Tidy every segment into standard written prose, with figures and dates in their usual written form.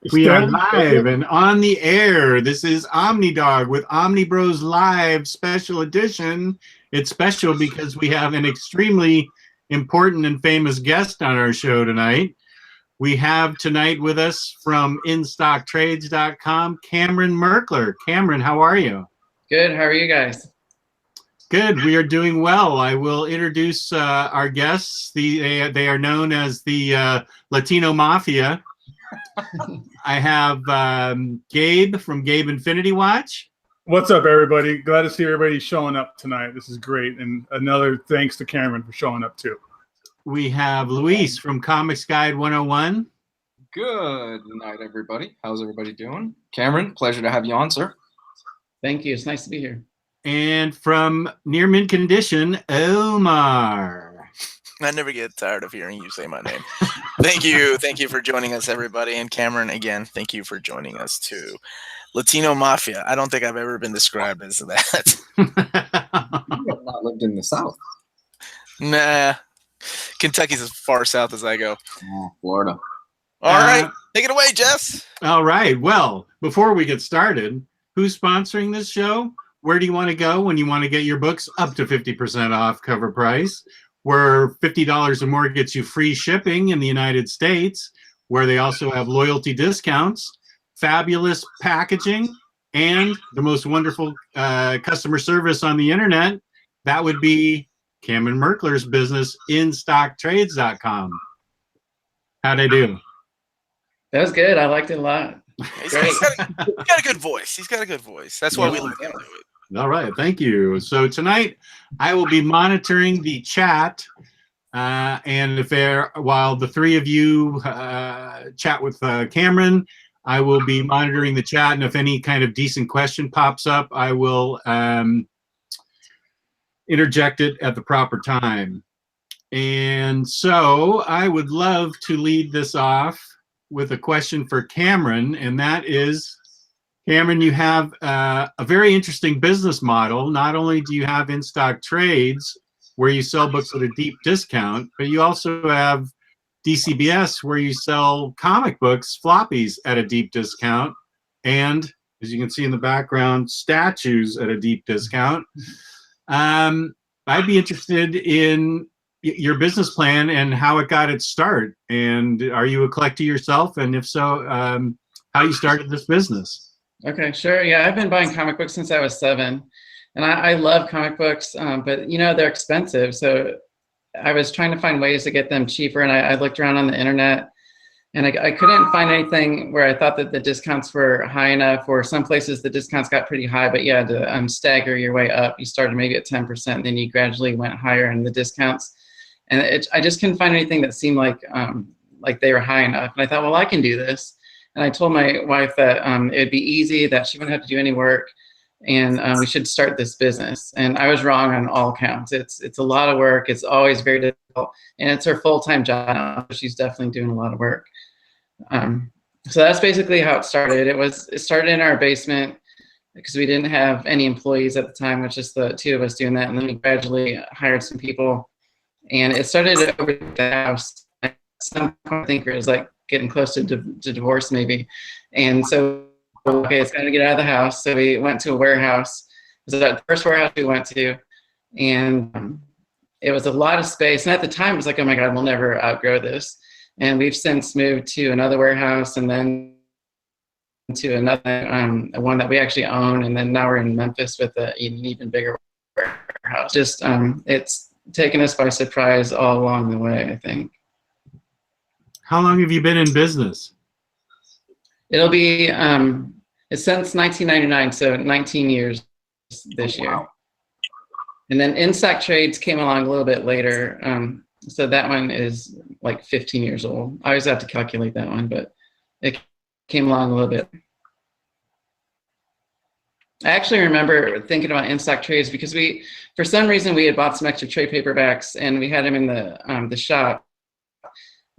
We are live and on the air. This is OmniDog with Omnibroslive special edition. It's special because we have an extremely important and famous guest on our show tonight. We have tonight with us from InStockTrades.com, Cameron Merkler. Cameron, how are you? Good. How are you guys? Good. We are doing well. I will introduce our guests. They are known as the Latino Mafia. I have Gabe from Gabe Infinity Watch. What's up, everybody? Glad to see everybody showing up tonight. This is great. And another thanks to Cameron for showing up, too. We have Luis from Comics Guide 101. Good night, everybody. How's everybody doing? Cameron, pleasure to have you on, sir. Thank you. It's nice to be here. And from Near Mint Condition, Omar. I never get tired of hearing you say my name. Thank you. Thank you for joining us, everybody. And Cameron, again, thank you for joining us, too. Latino Mafia. I don't think I've ever been described as that. You have not lived in the South. Nah. Kentucky's as far south as I go. Oh, Florida. All right. Take it away, Jess. All right. Well, before we get started, who's sponsoring this show? Where do you want to go when you want to get your books up to 50% off cover price? Where $50 or more gets you free shipping in the United States, where they also have loyalty discounts, fabulous packaging, and the most wonderful customer service on the internet. That would be Cameron Merkler's business, InStockTrades.com. How'd I do? That was good. I liked it a lot. He's got a good voice. He's got a good voice. That's why we let him do it. All right, thank you. So tonight I will be monitoring the chat, and while the three of you chat with Cameron, I will be monitoring the chat, and if any kind of decent question pops up, I will interject it at the proper time. And so I would love to lead this off with a question for Cameron, and that is, Cameron, you have a very interesting business model. Not only do you have InStockTrades, where you sell books at a deep discount, but you also have DCBS, where you sell comic books, floppies, at a deep discount, and, as you can see in the background, statues at a deep discount. I'd be interested in your business plan and how it got its start. And are you a collector yourself? And if so, how you started this business? Okay, sure. Yeah, I've been buying comic books since I was 7. And I love comic books, but, you know, they're expensive. So I was trying to find ways to get them cheaper. And I looked around on the internet, and I couldn't find anything where I thought that the discounts were high enough, or some places the discounts got pretty high, but you had to stagger your way up. You started maybe at 10%, then you gradually went higher in the discounts. And I just couldn't find anything that seemed like they were high enough. And I thought, well, I can do this. And I told my wife that it'd be easy, that she wouldn't have to do any work, and we should start this business. And I was wrong on all counts. It's a lot of work. It's always very difficult, and it's her full-time job now. She's definitely doing a lot of work. So that's basically how it started. It started in our basement because we didn't have any employees at the time, which is the two of us doing that. And then we gradually hired some people, and it started over the house. At some point, I think it was like getting close to divorce maybe. And so, okay, it's got to get out of the house. So we went to a warehouse. It was the first warehouse we went to, and it was a lot of space. And at the time, it was like, oh my God, we'll never outgrow this. And we've since moved to another warehouse, and then to another one that we actually own. And then now we're in Memphis with an even bigger warehouse. Just it's taken us by surprise all along the way, I think. How long have you been in business? It'll be it's since 1999, so 19 years this year. And then InStockTrades came along a little bit later, so that one is like 15 years old. I always have to calculate that one, but it came along a little bit. I actually remember thinking about InStockTrades because for some reason, we had bought some extra trade paperbacks, and we had them in the shop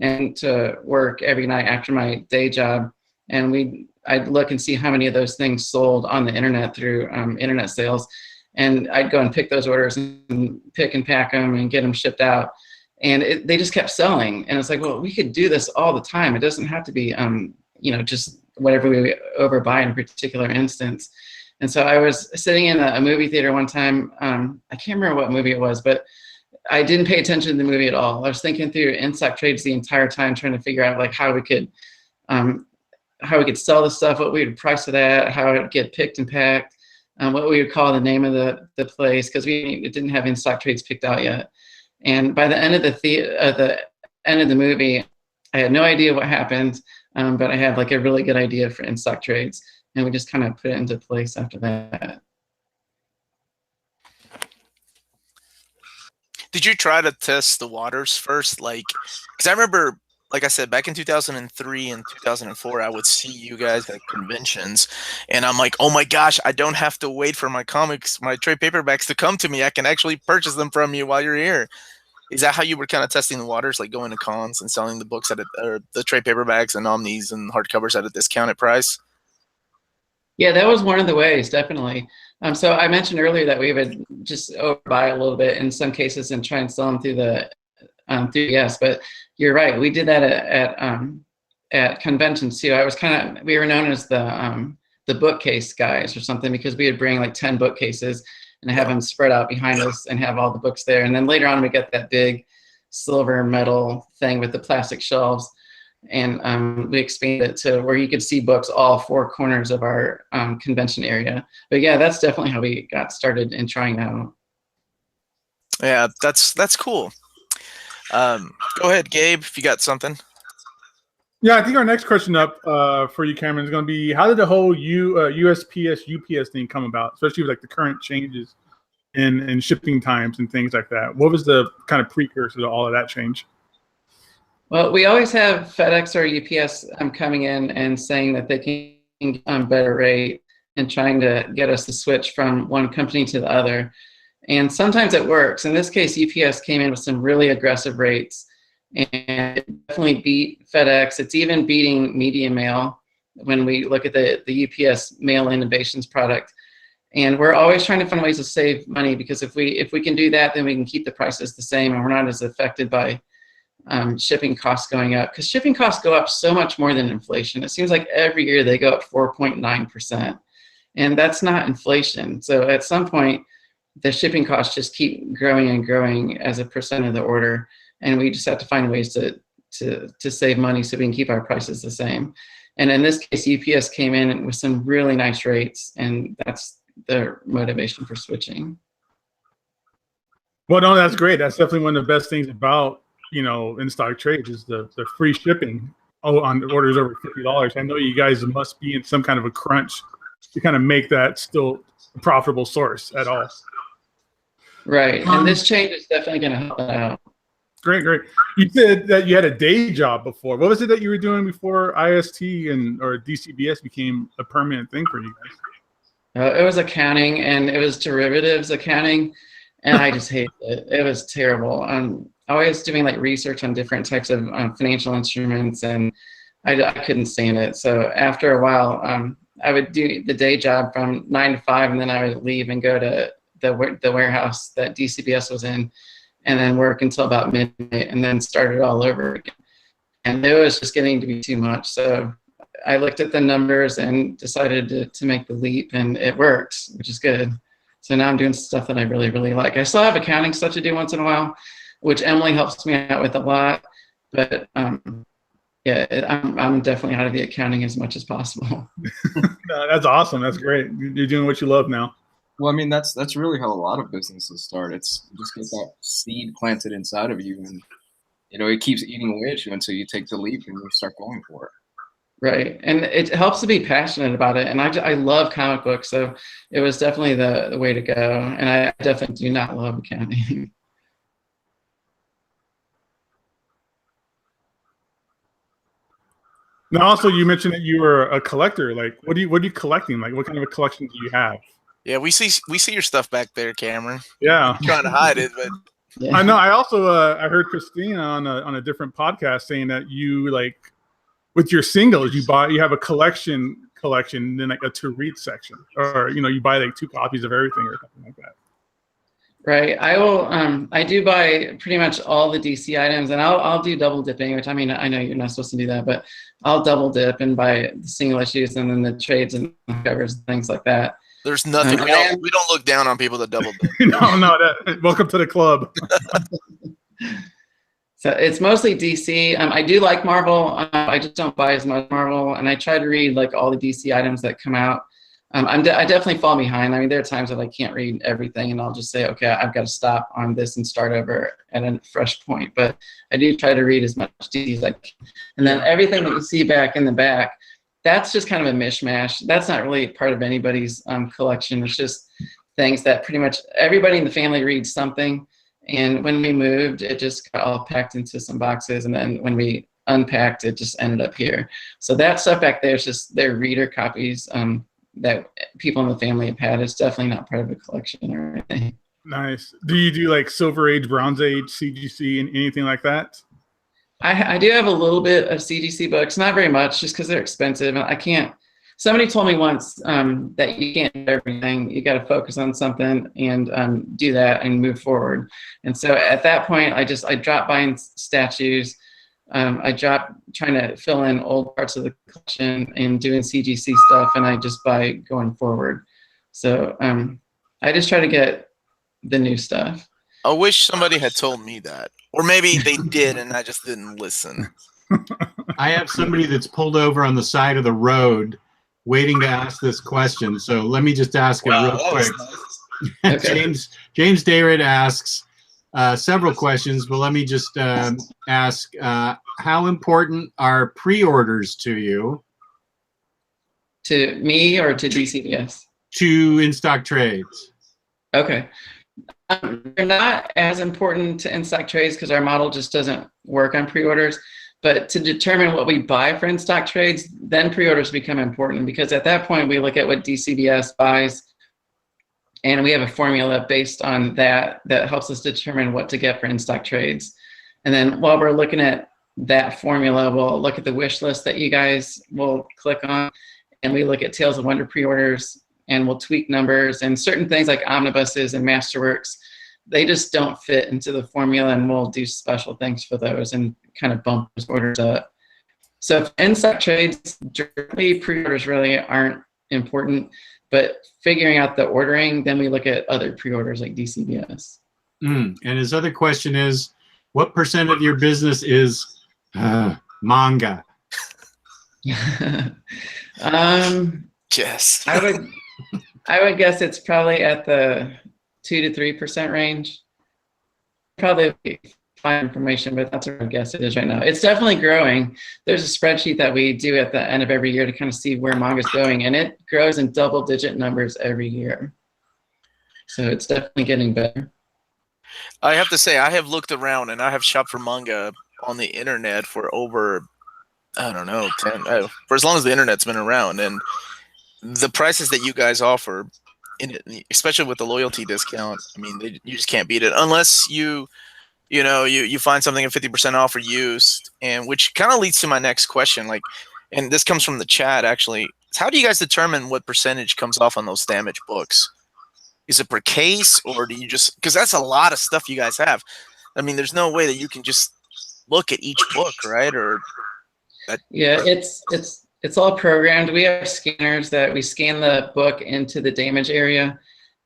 and to work every night after my day job. And I'd look and see how many of those things sold on the internet through internet sales. And I'd go and pick those orders and pick and pack them and get them shipped out. And they just kept selling. And it's like, well, we could do this all the time. It doesn't have to be just whatever we overbuy in a particular instance. And so I was sitting in a movie theater one time. I can't remember what movie it was, but I didn't pay attention to the movie at all. I was thinking through InStockTrades the entire time, trying to figure out like how we could sell the stuff, what we would price it at, how it would get picked and packed, what we would call the name of the place, because we didn't have InStockTrades picked out yet. And by the end of the movie, I had no idea what happened, but I had like a really good idea for InStockTrades, and we just kind of put it into place after that. Did you try to test the waters first? Like, because I remember, like I said, back in 2003 and 2004, I would see you guys at conventions, and I'm like, oh my gosh, I don't have to wait for my comics, my trade paperbacks to come to me. I can actually purchase them from you while you're here. Is that how you were kind of testing the waters, like going to cons and selling the books or the trade paperbacks and omnis and hardcovers at a discounted price? Yeah, that was one of the ways, definitely. So I mentioned earlier that we would just overbuy a little bit in some cases and try and sell them through the yes, but you're right. We did that at conventions too. We were known as the bookcase guys or something, because we would bring like 10 bookcases and have them spread out behind us and have all the books there. And then later on, we got that big silver metal thing with the plastic shelves. And we expanded it to where you could see books all four corners of our convention area. But yeah, that's definitely how we got started in trying out. Yeah, that's cool. Go ahead, Gabe, if you got something. Yeah, I think our next question up for you, Cameron, is going to be, how did the whole USPS, UPS thing come about, especially with like the current changes in shipping times and things like that? What was the kind of precursor to all of that change? Well, we always have FedEx or UPS coming in and saying that they can get a better rate and trying to get us to switch from one company to the other. And sometimes it works. In this case, UPS came in with some really aggressive rates, and it definitely beat FedEx. It's even beating Media Mail when we look at the UPS Mail Innovations product. And we're always trying to find ways to save money, because if we can do that, then we can keep the prices the same and we're not as affected by shipping costs going up, because shipping costs go up so much more than inflation. It seems like every year they go up 4.9%, and that's not inflation. So at some point, the shipping costs just keep growing and growing as a percent of the order, and we just have to find ways to save money so we can keep our prices the same. And in this case, UPS came in with some really nice rates, and that's the motivation for switching. Well, no, that's great. That's definitely one of the best things about InStockTrades is the free shipping on orders over $50. I know you guys must be in some kind of a crunch to kind of make that still a profitable source at all. Right, and this change is definitely going to help that out. Great. You said that you had a day job before. What was it that you were doing before IST or DCBS became a permanent thing for you guys? It was accounting, and it was derivatives accounting, and I just hated it. It was terrible. I was doing like research on different types of financial instruments, and I couldn't stand it. So after a while, I would do the day job from 9 to 5, and then I would leave and go to the warehouse that DCBS was in, and then work until about midnight, and then start it all over again. And it was just getting to be too much. So I looked at the numbers and decided to make the leap, and it worked, which is good. So now I'm doing stuff that I really, really like. I still have accounting stuff to do once in a while, which Emily helps me out with a lot. But yeah, I'm definitely out of the accounting as much as possible. No, that's awesome. That's great. You're doing what you love now. Well, I mean, that's really how a lot of businesses start. It's just get that seed planted inside of you, and it keeps eating away at you until you take the leap and you start going for it. Right, and it helps to be passionate about it. And I love comic books, so it was definitely the way to go. And I definitely do not love accounting. Now, also, you mentioned that you were a collector. Like, what are you collecting? Like, what kind of a collection do you have? Yeah, we see your stuff back there, Cameron. Yeah, You're trying to hide it, but Yeah. I know. I also I heard Christina on a different podcast saying that you, like, with your singles, you have a collection, and then like a to read section, or you buy like 2 copies of everything or something like that. Right. I will. I do buy pretty much all the DC items, and I'll do double dipping. Which, I mean, I know you're not supposed to do that, but I'll double dip and buy the single issues and then the trades and covers and things like that. There's nothing. We don't look down on people that double dip. No. Welcome to the club. So it's mostly DC. I do like Marvel. I just don't buy as much Marvel, and I try to read like all the DC items that come out. I definitely fall behind. I mean, there are times that I can't read everything, and I'll just say, okay, I've got to stop on this and start over at a fresh point. But I do try to read as much DC as I can. And then everything that you see back in the back, that's just kind of a mishmash. That's not really part of anybody's collection. It's just things that pretty much everybody in the family reads something. And when we moved, it just got all packed into some boxes. And then when we unpacked, it just ended up here. So that stuff back there is just their reader copies that people in the family have had. It's definitely not part of a collection or anything. Nice. Do you do like Silver Age, Bronze Age, CGC, and anything like that? I do have a little bit of CGC books, not very much, just because they're expensive. I can't. Somebody told me once that you can't do everything. You got to focus on something and do that and move forward. And so at that point, I dropped buying statues. I dropped trying to fill in old parts of the collection and doing CGC stuff, and I just buy going forward. So I just try to get the new stuff. I wish somebody had told me that. Or maybe they did and I just didn't listen. I have somebody that's pulled over on the side of the road waiting to ask this question. So let me just ask it real quick. Nice. Okay. James Dayrid asks several questions, but let me just ask, how important are pre-orders to you? To me or to DCBS? To InStockTrades. Okay. They're not as important to InStockTrades because our model just doesn't work on pre-orders. But to determine what we buy for InStockTrades, then pre-orders become important because at that point we look at what DCBS buys, and we have a formula based on that helps us determine what to get for InStockTrades. And then while we're looking at that formula, we'll look at the wish list that you guys will click on, and we look at Tales of Wonder pre-orders, and we'll tweak numbers and certain things like omnibuses and masterworks. They just don't fit into the formula, and we'll do special things for those and kind of bump those orders up. So InStockTrades, directly pre-orders really aren't important, but figuring out the ordering, then we look at other pre-orders like DCBS. And his other question is, what % of your business is manga? Yes. I would guess it's probably at the 2 to 3% range. Probably find information, but that's what I guess it is right now. It's definitely growing. There's a spreadsheet that we do at the end of every year to kind of see where manga's going, and it grows in double-digit numbers every year. So it's definitely getting better. I have to say, I have looked around and I have shopped for manga on the internet for over, I don't know, for as long as the internet's been around, and the prices that you guys offer, especially with the loyalty discount, I mean, you just can't beat it unless you find something at 50% off or used, and which kind of leads to my next question. Like, and this comes from the chat actually. How do you guys determine what percentage comes off on those damaged books? Is it per case, or do you just, because that's a lot of stuff you guys have. I mean, there's no way that you can just look at each book, right? Or yeah, it's all programmed. We have scanners that we scan the book into the damage area,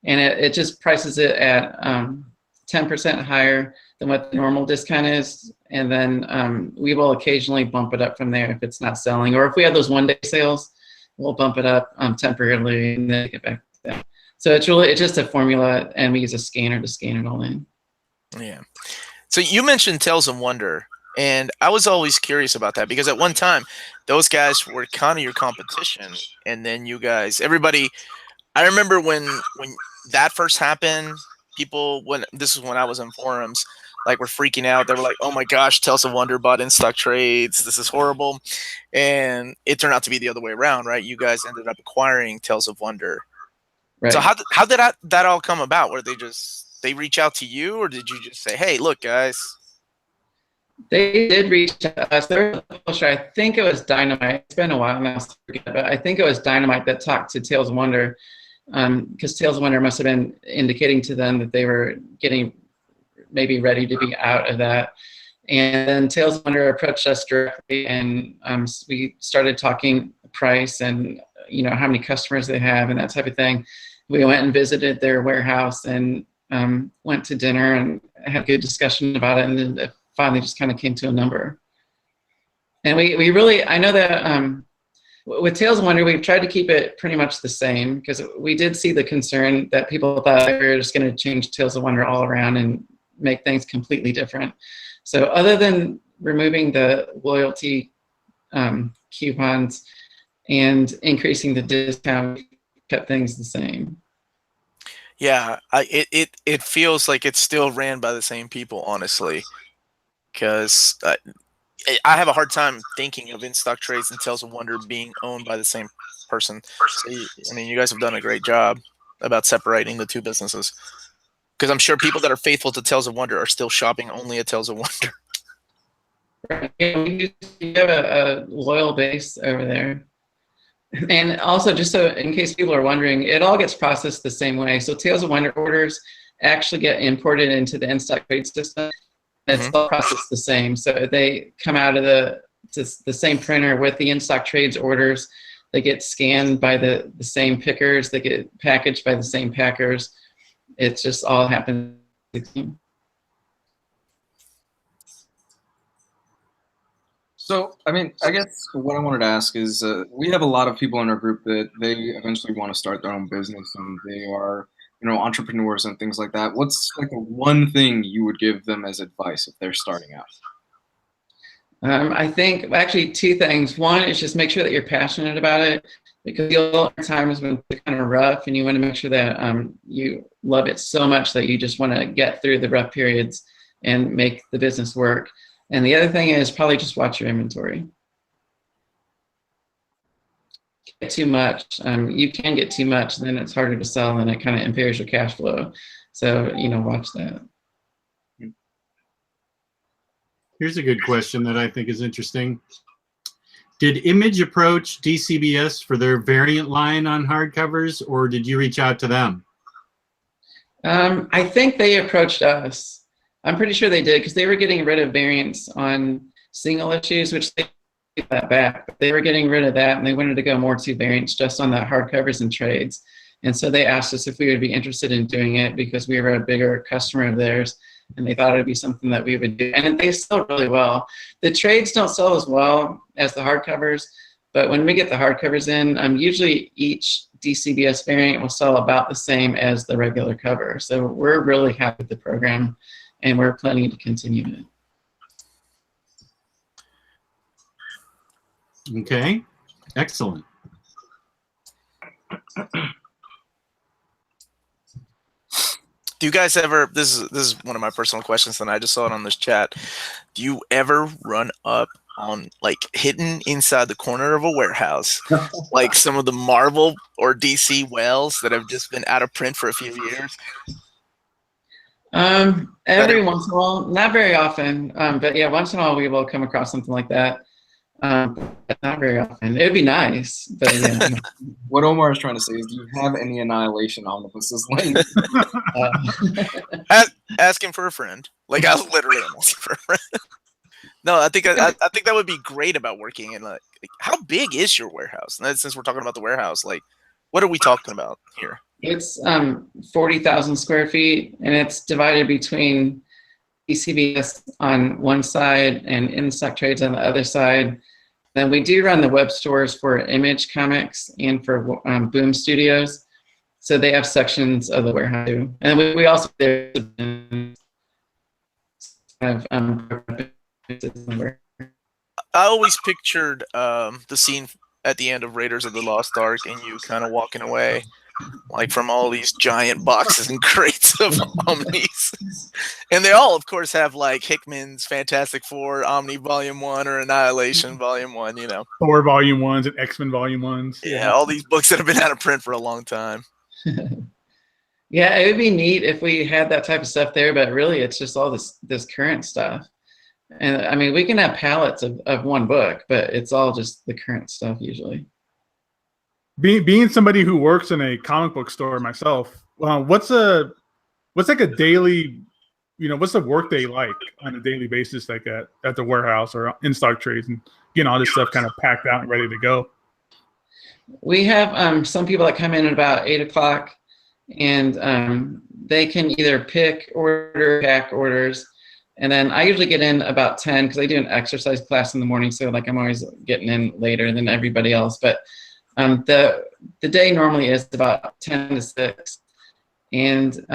and it just prices it at 10% higher than what the normal discount is. And then we will occasionally bump it up from there if it's not selling, or if we have those one-day sales, we'll bump it up temporarily and then get back to that. So it's just a formula, and we use a scanner to scan it all in. Yeah. So you mentioned Tales of Wonder, and I was always curious about that because at one time, those guys were kind of your competition, and then you guys, everybody. I remember when that first happened, this is when I was in forums, like, were freaking out. They were like, "Oh my gosh, Tales of Wonder bought InStockTrades. This is horrible," and it turned out to be the other way around, right? You guys ended up acquiring Tales of Wonder. Right. So how did that all come about? Were they reach out to you, or did you just say, "Hey, look, guys"? They did reach out to us. There was a publisher, I think it was Dynamite. It's been a while now, but I think it was Dynamite that talked to Tales of Wonder. because Tales of Wonder must have been indicating to them that they were getting maybe ready to be out of that. And then Tales of Wonder approached us directly, and we started talking price and how many customers they have and that type of thing. We went and visited their warehouse and went to dinner and had a good discussion about it, and then it finally just kind of came to a number. And we really, I know that with Tales of Wonder, we've tried to keep it pretty much the same, because we did see the concern that people thought we were just going to change Tales of Wonder all around and make things completely different. So other than removing the loyalty coupons and increasing the discount, we kept things the same. Yeah, it feels like it's still ran by the same people, honestly, because I have a hard time thinking of InStockTrades and Tales of Wonder being owned by the same person. So you guys have done a great job about separating the two businesses, because I'm sure people that are faithful to Tales of Wonder are still shopping only at Tales of Wonder. Right. Yeah, we have a loyal base over there. And also, just so in case people are wondering, it all gets processed the same way. So Tales of Wonder orders actually get imported into the InStockTrades system. It's all processed the same. So they come out of the same printer with the InStockTrades orders. They get scanned by the same pickers. They get packaged by the same packers. It's just all happens. So, I mean, I guess what I wanted to ask is, we have a lot of people in our group that they eventually want to start their own business, and they are, entrepreneurs and things like that. What's like the one thing you would give them as advice if they're starting out? I think actually two things. One is just make sure that you're passionate about it, because you'll have times when it's kind of rough, and you want to make sure that you love it so much that you just want to get through the rough periods and make the business work. And the other thing is probably just watch your inventory. Get too much. You can get too much, then it's harder to sell, and it kind of impairs your cash flow. So, watch that. Here's a good question that I think is interesting. Did Image approach DCBS for their variant line on hardcovers, or did you reach out to them? I think they approached us. I'm pretty sure they did, because they were getting rid of variants on single issues, which they took that back. But they were getting rid of that, and they wanted to go more to variants just on the hardcovers and trades. And so they asked us if we would be interested in doing it, because we were a bigger customer of theirs, and they thought it would be something that we would do. And they sell really well. The trades don't sell as well as the hardcovers, but when we get the hardcovers in, usually each DCBS variant will sell about the same as the regular cover. So we're really happy with the program, and we're planning to continue it. Okay, excellent. Do you guys ever, this is one of my personal questions, and I just saw it on this chat. Do you ever run up on, like, hidden inside the corner of a warehouse, like some of the Marvel or DC Wells that have just been out of print for a few years? Every once in a while, not very often, but yeah, once in a while we will come across something like that. But not very often. It'd be nice, but yeah. What Omar is trying to say is, do you have any Annihilation omnibuses? Ask him for a friend. Like, I was literally asking for a friend. No, I think that would be great about working in, like, how big is your warehouse? And since we're talking about the warehouse, like, what are we talking about here? It's 40,000 square feet, and it's divided between DCBS on one side and InStockTrades on the other side. Then we do run the web stores for Image Comics and for Boom Studios, so they have sections of the warehouse too. And we also have I always pictured the scene at the end of Raiders of the Lost Ark, and you kind of walking away, like, from all these giant boxes and crates of Omnis. And they all, of course, have, like, Hickman's Fantastic Four, Omni Volume 1 or Annihilation Volume 1, Thor Volume 1s and X-Men Volume 1s. Yeah, all these books that have been out of print for a long time. Yeah, it would be neat if we had that type of stuff there, but really it's just all this current stuff. And I mean, we can have pallets of one book, but it's all just the current stuff usually. Being somebody who works in a comic book store myself, what's like a daily, what's the work day like on a daily basis, like at the warehouse or InStockTrades, and getting all this stuff kind of packed out and ready to go? We have some people that come in at about 8 o'clock, and they can either pick, order, pack orders. And then I usually get in about 10 because I do an exercise class in the morning. So like I'm always getting in later than everybody else. But the day normally is about 10 to 6. And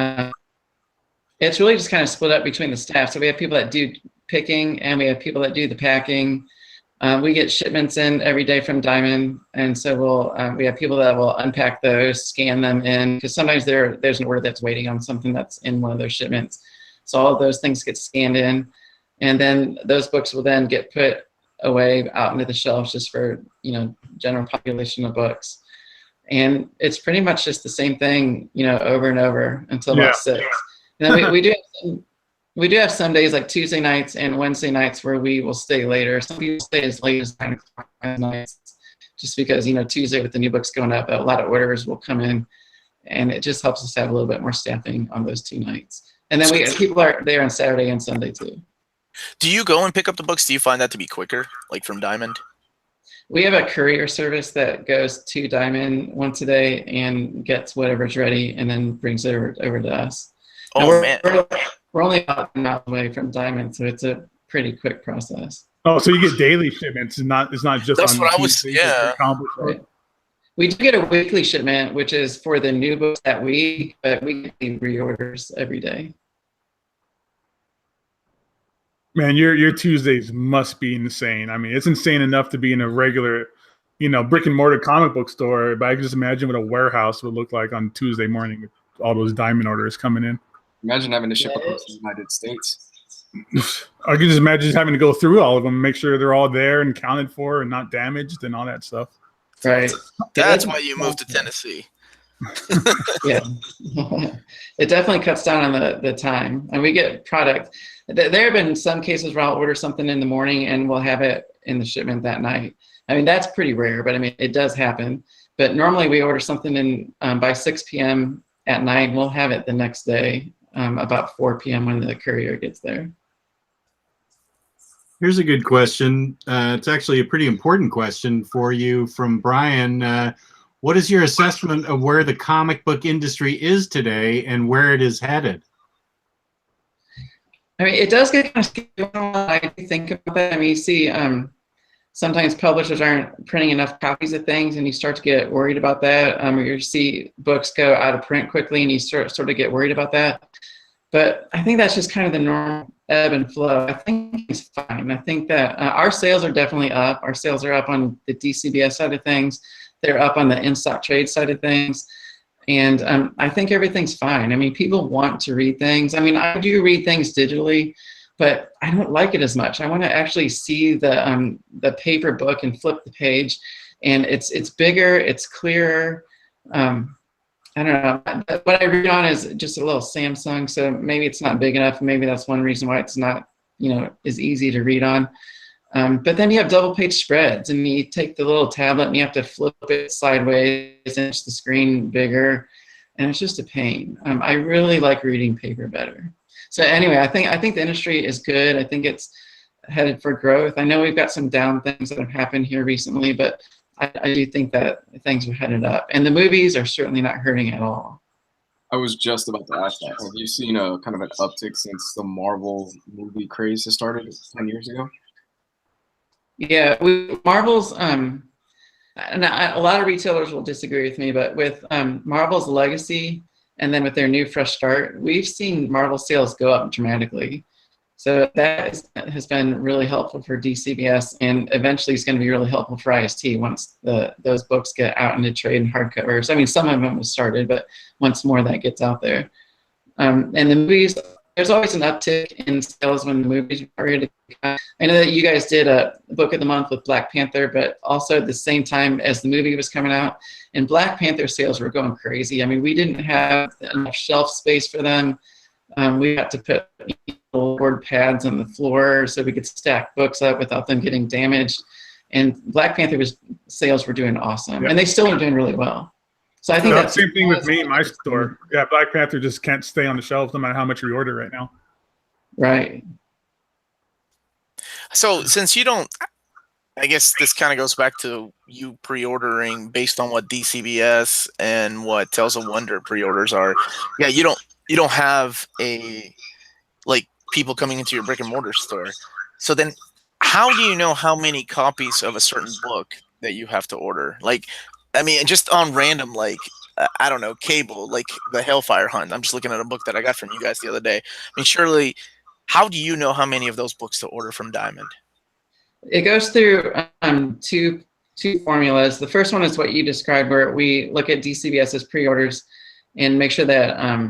it's really just kind of split up between the staff. So we have people that do picking and we have people that do the packing. We get shipments in every day from Diamond. And so we have people that will unpack those, scan them in, because sometimes there's an order that's waiting on something that's in one of those shipments. So all of those things get scanned in, and then those books will then get put away out into the shelves just for, general population of books. And it's pretty much just the same thing, over and over until about 6. And then we do have some days like Tuesday nights and Wednesday nights where we will stay later. Some people stay as late as 9 o'clock nights, just because, Tuesday with the new books going up, a lot of orders will come in, and it just helps us have a little bit more staffing on those 2 nights. And then people are there on Saturday and Sunday too. Do you go and pick up the books? Do you find that to be quicker, like from Diamond? We have a courier service that goes to Diamond once a day and gets whatever's ready and then brings it over to us. Oh, man. We're only about an hour away from Diamond, so it's a pretty quick process. Oh, so you get daily shipments, and it's not just That's on what I was, yeah. Right. We do get a weekly shipment, which is for the new books that week, but we get reorders every day. Man, your Tuesdays must be insane. I mean, it's insane enough to be in a regular, brick and mortar comic book store, but I can just imagine what a warehouse would look like on Tuesday morning with all those Diamond orders coming in. Imagine having to ship across the United States. I can just imagine just having to go through all of them, make sure they're all there and counted for and not damaged and all that stuff. Right. That's why you moved to Tennessee. Yeah. It definitely cuts down on the time. And we get product. There have been some cases where I'll order something in the morning and we'll have it in the shipment that night. I mean, that's pretty rare, but I mean, it does happen. But normally we order something in by 6 p.m. at night. We'll have it the next day about 4 p.m. when the courier gets there. Here's a good question. It's actually a pretty important question for you from Brian. What is your assessment of where the comic book industry is today and where it is headed? I mean, it does get kind of scary when I think about that. I mean, you see sometimes publishers aren't printing enough copies of things, and you start to get worried about that. Or you see books go out of print quickly, and you sort of get worried about that. But I think that's just kind of the normal ebb and flow. I think it's fine. I think that our sales are definitely up. Our sales are up on the DCBS side of things. They're up on the InStockTrades side of things. And I think everything's fine. I mean, people want to read things. I mean, I do read things digitally, but I don't like it as much. I want to actually see the paper book and flip the page, and it's bigger, it's clearer. I don't know. What I read on is just a little Samsung, so maybe it's not big enough. Maybe that's one reason why it's not, as easy to read on. But then you have double page spreads, and you take the little tablet and you have to flip it sideways and it's the screen bigger, and it's just a pain. I really like reading paper better. So anyway, I think the industry is good. I think it's headed for growth. I know we've got some down things that have happened here recently, but I do think that things are headed up, and the movies are certainly not hurting at all. I was just about to ask that. Have you seen a kind of an uptick since the Marvel movie craze has started 10 years ago? Yeah, Marvel's, and a lot of retailers will disagree with me, but with Marvel's legacy and then with their new fresh start, we've seen Marvel sales go up dramatically. So that has been really helpful for DCBS, and eventually it's going to be really helpful for IST once those books get out into trade and hardcovers. I mean, some of them have started, but once more that gets out there. And the movies, there's always an uptick in sales when the movies are ready to come. I know that you guys did a book of the month with Black Panther, but also at the same time as the movie was coming out, and Black Panther sales were going crazy. I mean, we didn't have enough shelf space for them. We had to put board pads on the floor so we could stack books up without them getting damaged. and Black Panther sales were doing awesome, and they still are doing really well. So I think That's that's the same thing with me in my store. Yeah, Black Panther just can't stay on the shelf no matter how much we order right now. right. So since you don't, I guess this kind of goes back to you pre-ordering based on what DCBS and what Tales of Wonder pre-orders are. Yeah, you don't have like people coming into your brick and mortar store. So then how do you know how many copies of a certain book that you have to order? Like, I mean, just on random, like, I don't know, cable, like the Hellfire Hunt. I'm just looking at a book that I got from you guys the other day. I mean, surely, how do you know how many of those books to order from Diamond? It goes through two formulas. The first one is what you described, where we look at DCBS's pre-orders and make sure that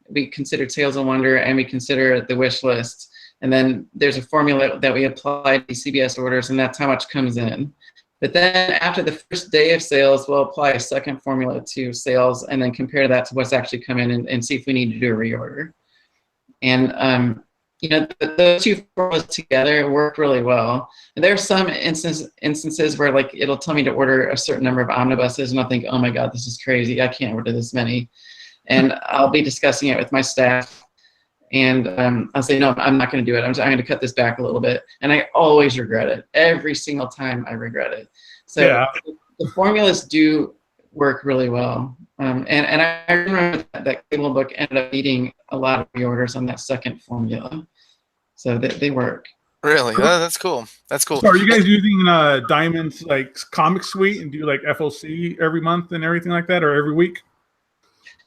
we consider Tales of Wonder and we consider the wish list. And then there's a formula that we apply to DCBS orders, and that's how much comes in. But then after the first day of sales, we'll apply a second formula to sales and then compare that to what's actually come in and see if we need to do a reorder. And you know, those two formulas together work really well. And there are some instances where, like, it'll tell me to order a certain number of omnibuses, and I'll think, oh my God, this is crazy. I can't order this many. And I'll be discussing it with my staff, and I'll say, no, I'm not going to do it. I'm going to cut this back a little bit. And I always regret it. Every single time I regret it. So yeah, the formulas do work really well. And I remember that cable book ended up needing a lot of reorders on that second formula. So they work. Really? That's cool. That's cool. So are you guys using Diamond's like comic suite and do like FOC every month and everything like that, or every week?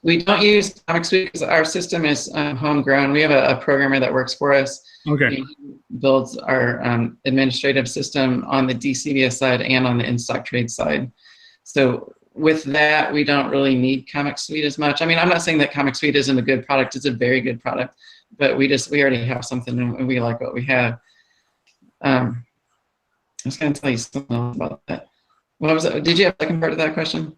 We don't use comic suite because our system is homegrown. We have a programmer that works for us. Okay. He builds our administrative system on the DCBS side and on the InStockTrades side. So with that, we don't really need comic suite as much. I mean, I'm not saying that comic suite isn't a good product. It's a very good product, but we already have something and we like what we have. I was going to tell you something else about that. What was it? Did you have a second part of that question?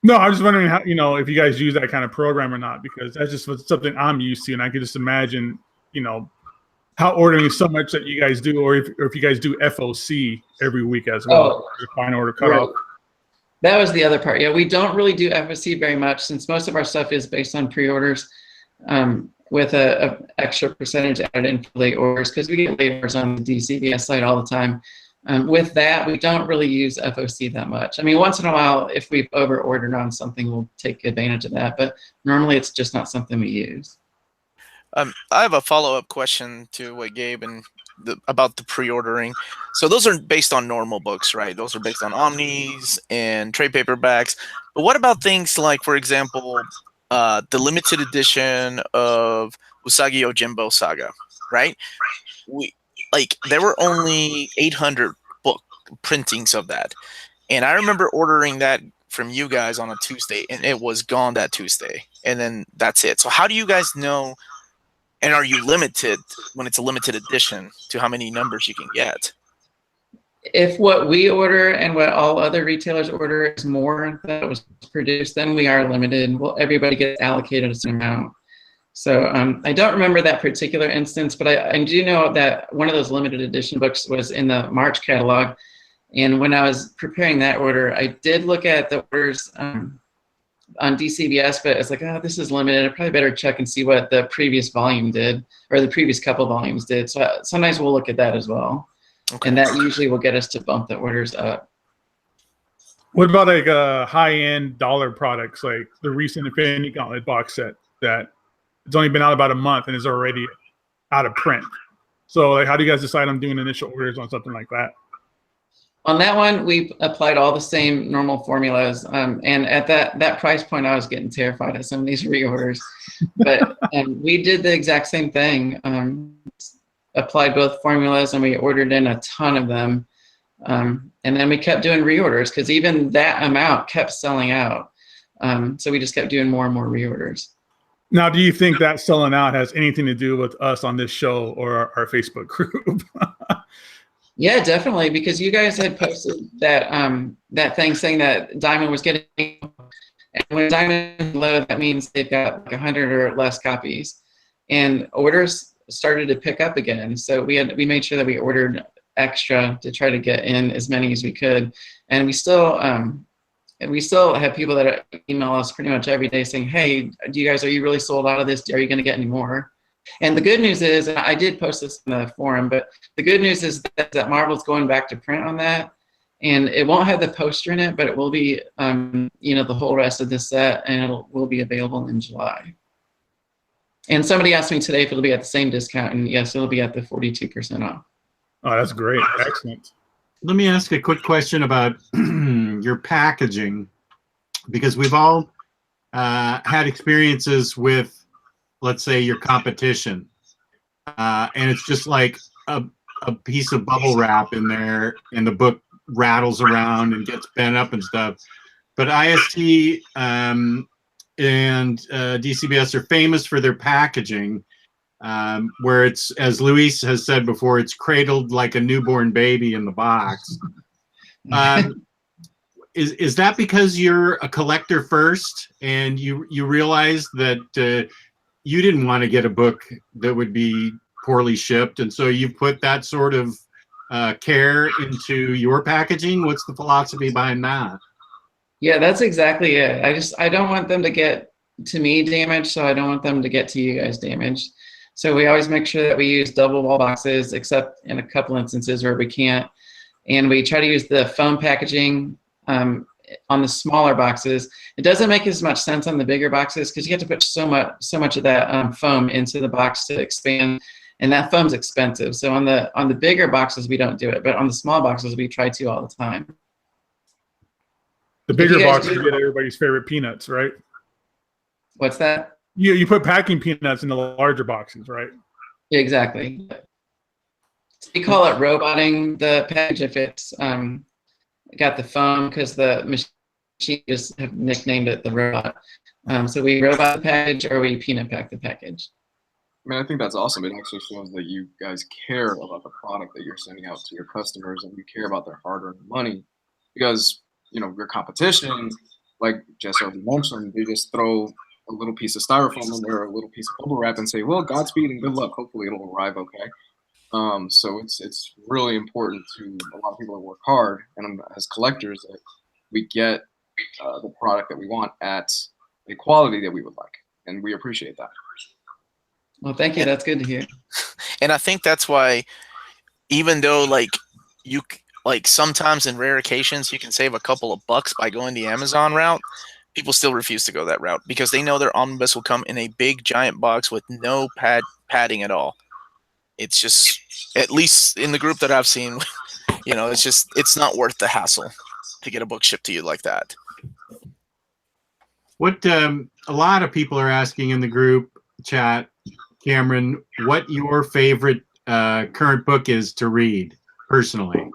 No, I was just wondering how, you know, if you guys use that kind of program or not, because that's just something I'm used to, and I could just imagine, you know, how ordering is so much that you guys do, or if you guys do FOC every week as well, the final order cutoff. Right. That was the other part. Yeah, we don't really do FOC very much, since most of our stuff is based on pre-orders, with a extra percentage added in for late orders, because we get late orders on the DCBS side all the time. With that, we don't really use FOC that much. I mean, once in a while, if we've over-ordered on something, we'll take advantage of that. But normally, it's just not something we use. I have a follow-up question to what Gabe and about the pre-ordering. So those are based on normal books, right? Those are based on omnis and trade paperbacks. But what about things like, for example, the limited edition of Usagi Yojimbo Saga, right? There were only 800 book printings of that. And I remember ordering that from you guys on a Tuesday, and it was gone that Tuesday. And then that's it. So how do you guys know, and are you limited when it's a limited edition to how many numbers you can get? If what we order and what all other retailers order is more that was produced, then we are limited. Well, everybody gets allocated a certain amount. So I don't remember that particular instance, but I do know that one of those limited edition books was in the March catalog. And when I was preparing that order, I did look at the orders on DCBS, but it's like, oh, this is limited. I probably better check and see what the previous volume did, or the previous couple volumes did. So sometimes we'll look at that as well. Okay. And that usually will get us to bump the orders up. What about like high-end dollar products, like the recent Infinity Gauntlet box set that it's only been out about a month and is already out of print? So like, how do you guys decide on doing initial orders on something like that? On that one, we applied all the same normal formulas. And at that price point, I was getting terrified at some of these reorders. But we did the exact same thing. Applied both formulas, and we ordered in a ton of them. And then we kept doing reorders, because even that amount kept selling out. So we just kept doing more and more reorders. Now, do you think that selling out has anything to do with us on this show or our Facebook group? Yeah, definitely, because you guys had posted that that thing saying that Diamond was getting, and when Diamond is low, that means they've got like 100 or less copies, and orders started to pick up again. So we made sure that we ordered extra to try to get in as many as we could, and we still have people that email us pretty much every day saying, "Hey, are you really sold out of this? Are you going to get any more?" And the good news is, and I did post this in the forum, but the good news is that Marvel's going back to print on that, and it won't have the poster in it, but it will be, the whole rest of the set, and it will be available in July. And somebody asked me today if it'll be at the same discount, and yes, it'll be at the 42% off. Oh, that's great. Excellent. Let me ask a quick question about your packaging, because we've all had experiences with, let's say, your competition, and it's just like a piece of bubble wrap in there, and the book rattles around and gets bent up and stuff. But IST and DCBS are famous for their packaging, where it's, as Luis has said before, it's cradled like a newborn baby in the box. Is that because you're a collector first, and you realize that you didn't want to get a book that would be poorly shipped, and so you put that sort of care into your packaging? What's the philosophy behind that? Yeah, that's exactly it. I don't want them to get to me damaged, so I don't want them to get to you guys damaged. So we always make sure that we use double wall boxes, except in a couple instances where we can't. And we try to use the foam packaging on the smaller boxes. It doesn't make as much sense on the bigger boxes because you have to put so much of that foam into the box to expand, and that foam's expensive. So on the bigger boxes we don't do it, but on the small boxes we try to all the time. The bigger boxes get everybody's favorite peanuts, right? What's that? You put packing peanuts in the larger boxes, right? Yeah, exactly. We call it roboting the package if it's got the foam, because the machine just have nicknamed it the robot. So we robot the package or we peanut pack the package. I mean, I think that's awesome. It actually shows that you guys care about the product that you're sending out to your customers, and you care about their hard-earned money. Because, your competition, like Jess already mentioned, they just throw a little piece of styrofoam in there, or a little piece of bubble wrap, and say, "Well, Godspeed and good luck. Hopefully, it'll arrive okay." So it's really important to a lot of people that work hard, and as collectors, that we get the product that we want at the quality that we would like, and we appreciate that. Well, thank you. That's good to hear. And I think that's why, even though sometimes in rare occasions you can save a couple of bucks by going the Amazon route, people still refuse to go that route because they know their omnibus will come in a big giant box with no padding at all. It's just, at least in the group that I've seen, it's not worth the hassle to get a book shipped to you like that. What a lot of people are asking in the group chat, Cameron, what your favorite current book is to read personally.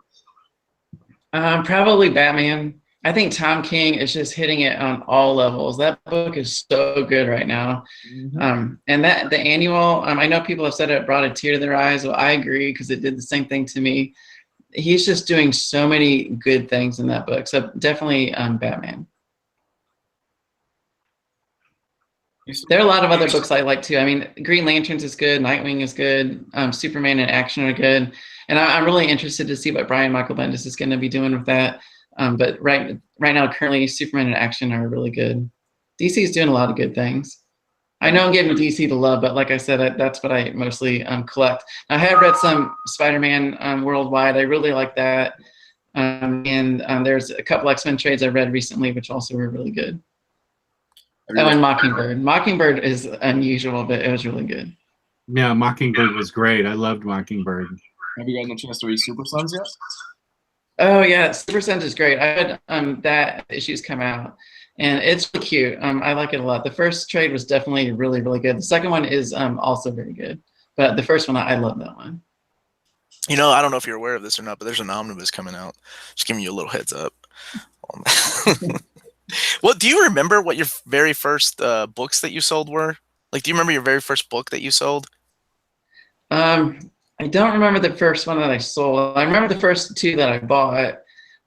Probably Batman. I think Tom King is just hitting it on all levels. That book is so good right now. Mm-hmm. And the annual, I know people have said it brought a tear to their eyes. Well, I agree, because it did the same thing to me. He's just doing so many good things in that book. So definitely Batman. There are a lot of other books I like too. I mean, Green Lanterns is good. Nightwing is good. Superman and Action are good. And I'm really interested to see what Brian Michael Bendis is going to be doing with that. But right now, currently, Superman and Action are really good. DC is doing a lot of good things. I know I'm giving DC the love, but like I said, that's what I mostly collect. I have read some Spider-Man Worldwide. I really like that. And there's a couple X-Men trades I read recently, which also were really good. Oh, and Mockingbird. Mockingbird is unusual, but it was really good. Yeah, Mockingbird was great. I loved Mockingbird. Have you gotten a chance to read Super Sons yet? Oh yeah, Super Sons is great. I had that issues come out, and it's really cute. I like it a lot. The first trade was definitely really, really good. The second one is also very good, but the first one, I love that one. I don't know if you're aware of this or not, but there's an omnibus coming out. Just giving you a little heads up. Well, do you remember what your very first books that you sold were? Like, do you remember your very first book that you sold? I don't remember the first one that I sold. I remember the first two that I bought,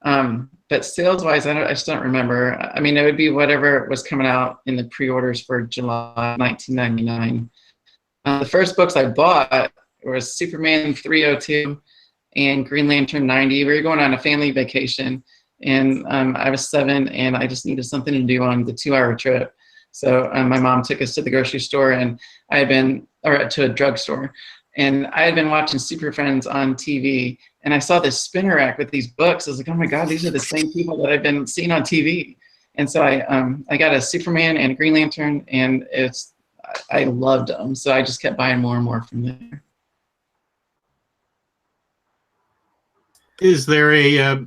but sales-wise, I just don't remember. I mean, it would be whatever was coming out in the pre-orders for July 1999. The first books I bought was Superman 302 and Green Lantern 90. We were going on a family vacation, and I was 7, and I just needed something to do on the 2-hour trip. So my mom took us to the grocery store, and or to a drugstore, and I had been watching Super Friends on TV, and I saw this spinner rack with these books. I was like, oh my God, these are the same people that I've been seeing on TV. And so I got a Superman and a Green Lantern, and I loved them. So I just kept buying more and more from there. Is there a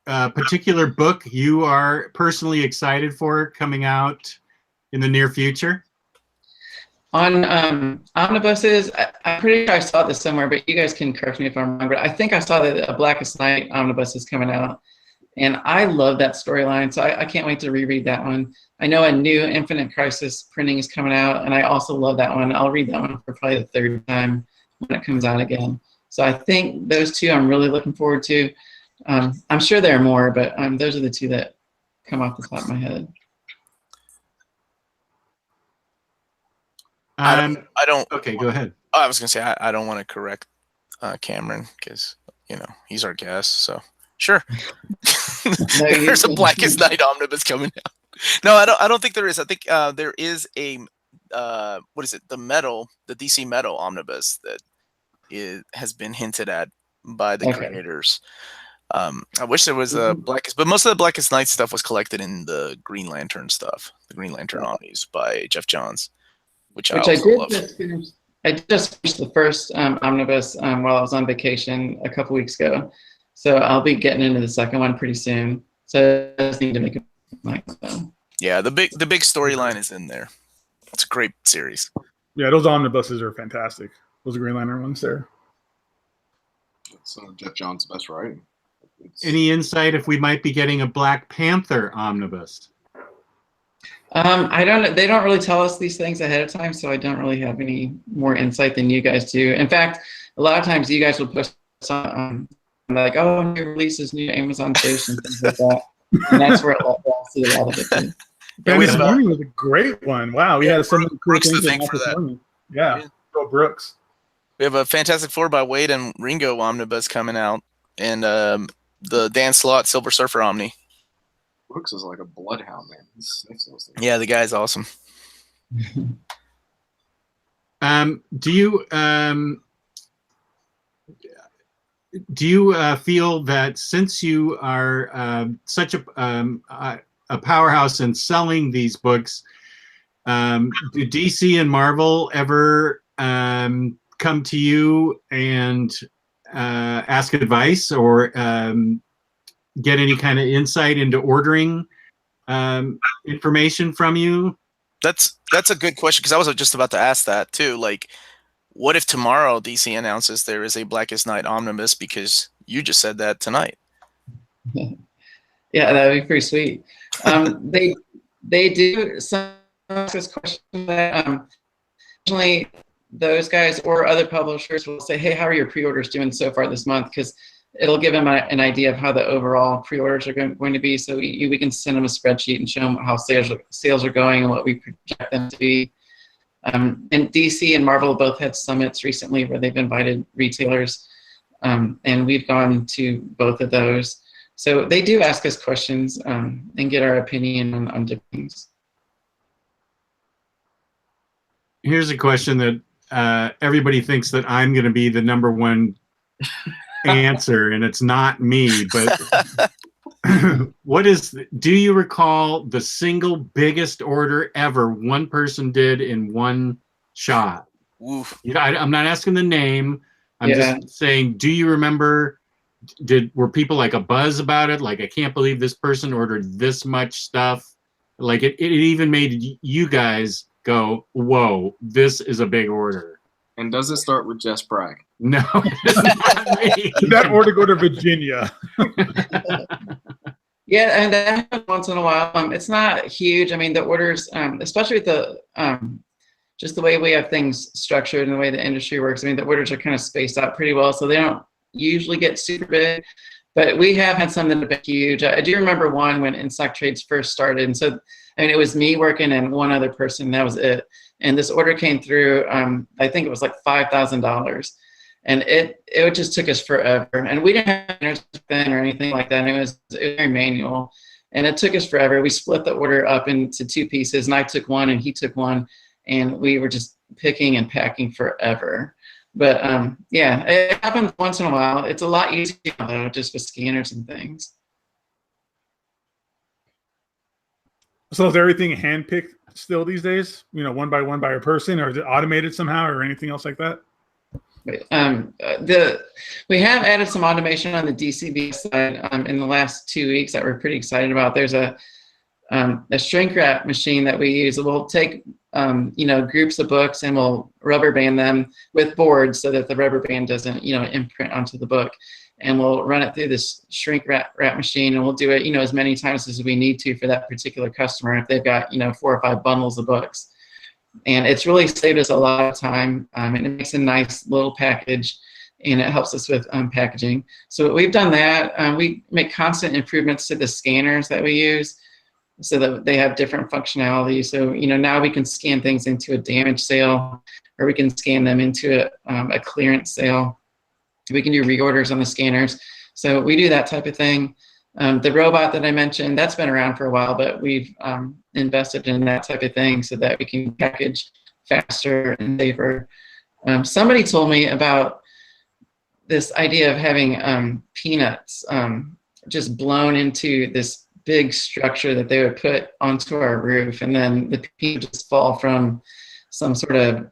particular book you are personally excited for coming out in the near future? On omnibuses, I'm pretty sure I saw this somewhere, but you guys can correct me if I'm wrong, but I think I saw that a Blackest Night omnibus is coming out, and I love that storyline, so I can't wait to reread that one. I know a new Infinite Crisis printing is coming out, and I also love that one. I'll read that one for probably the 3rd time when it comes out again. So I think those two I'm really looking forward to. I'm sure there are more, but those are the two that come off the top of my head. I don't. Okay, go ahead. Oh, I was gonna say I don't want to correct Cameron because he's our guest. So sure, there's a Blackest Night omnibus coming out. No, I don't think there is. I think there is a what is it? The DC Metal omnibus that has been hinted at by the creators. I wish there was a Blackest, but most of the Blackest Night stuff was collected in the Green Lantern stuff, the Green Lantern Omnis by Jeff Johns. Which I love. I just finished the first omnibus while I was on vacation a couple weeks ago, so I'll be getting into the second one pretty soon. So I just need to make a Yeah, the big storyline is in there. It's a great series. Yeah, those omnibuses are fantastic. Those Green Lantern ones there. It's some of Jeff Johns' best writing. Any insight if we might be getting a Black Panther omnibus? I don't. They don't really tell us these things ahead of time, so I don't really have any more insight than you guys do. In fact, a lot of times you guys will post on like, "Oh, new releases, new Amazon station," things like that, and that's where I'll see a lot of it. Yeah, this morning was a great one. Wow, we had so many cool Brooks things to thank for that. Morning. Yeah, go Brooks. We have a Fantastic Four by Wade and Ringo omnibus coming out, and the Dan Slott Silver Surfer Omni. Brooks is like a bloodhound, man. Yeah, the guy's awesome. Do you feel that since you are such a powerhouse in selling these books, do DC and Marvel ever come to you and ask advice or get any kind of insight into ordering information from you? That's a good question, because I was just about to ask that too. Like, what if tomorrow DC announces there is a Blackest Night omnibus because you just said that tonight? Yeah, that would be pretty sweet. They do some ask this question that usually those guys or other publishers will say, "Hey, how are your pre-orders doing so far this month?" Because it'll give them an idea of how the overall pre-orders are going to be. So we can send them a spreadsheet and show them how sales are going and what we project them to be. And DC and Marvel both had summits recently where they've invited retailers, and we've gone to both of those. So they do ask us questions and get our opinion on different things. Here's a question that everybody thinks that I'm going to be the #1 answer, and it's not me, but do you recall the single biggest order ever one person did in one shot? Oof. I'm not asking the name. I'm just saying, do you remember, were people like a buzz about it? Like, I can't believe this person ordered this much stuff. Like it even made you guys go, whoa, this is a big order. And does it start with Jess Bragg? No, it does not me. Did that order go to Virginia? Yeah, and that happens once in a while. It's not huge. I mean, the orders, especially with the just the way we have things structured and the way the industry works, I mean, the orders are kind of spaced out pretty well, so they don't usually get super big. But we have had some that have been huge. I do remember one when InStockTrades first started, and so I mean, it was me working and one other person. That was it. And this order came through. I think it was like $5,000. and it just took us forever. And we didn't have internet then or anything like that. And it was very manual, and it took us forever. We split the order up into 2 pieces, and I took one and he took one, and we were just picking and packing forever. But yeah, it happens once in a while. It's a lot easier though, just with scanners and things. So is everything handpicked still these days? You know, one by a person, or is it automated somehow, or anything else like that? We have added some automation on the DCB side in the last 2 weeks that we're pretty excited about. There's a shrink wrap machine that we use. We'll take groups of books and we'll rubber band them with boards so that the rubber band doesn't imprint onto the book. And we'll run it through this shrink wrap machine, and we'll do it as many times as we need to for that particular customer if they've got 4 or 5 bundles of books. And it's really saved us a lot of time, and it makes a nice little package, and it helps us with packaging. So we've done that. We make constant improvements to the scanners that we use so that they have different functionality. So now we can scan things into a damage sale, or we can scan them into a clearance sale. We can do reorders on the scanners. So we do that type of thing. The robot that I mentioned, that's been around for a while, but we've invested in that type of thing so that we can package faster and safer. Somebody told me about this idea of having peanuts just blown into this big structure that they would put onto our roof, and then the peanuts just fall from some sort of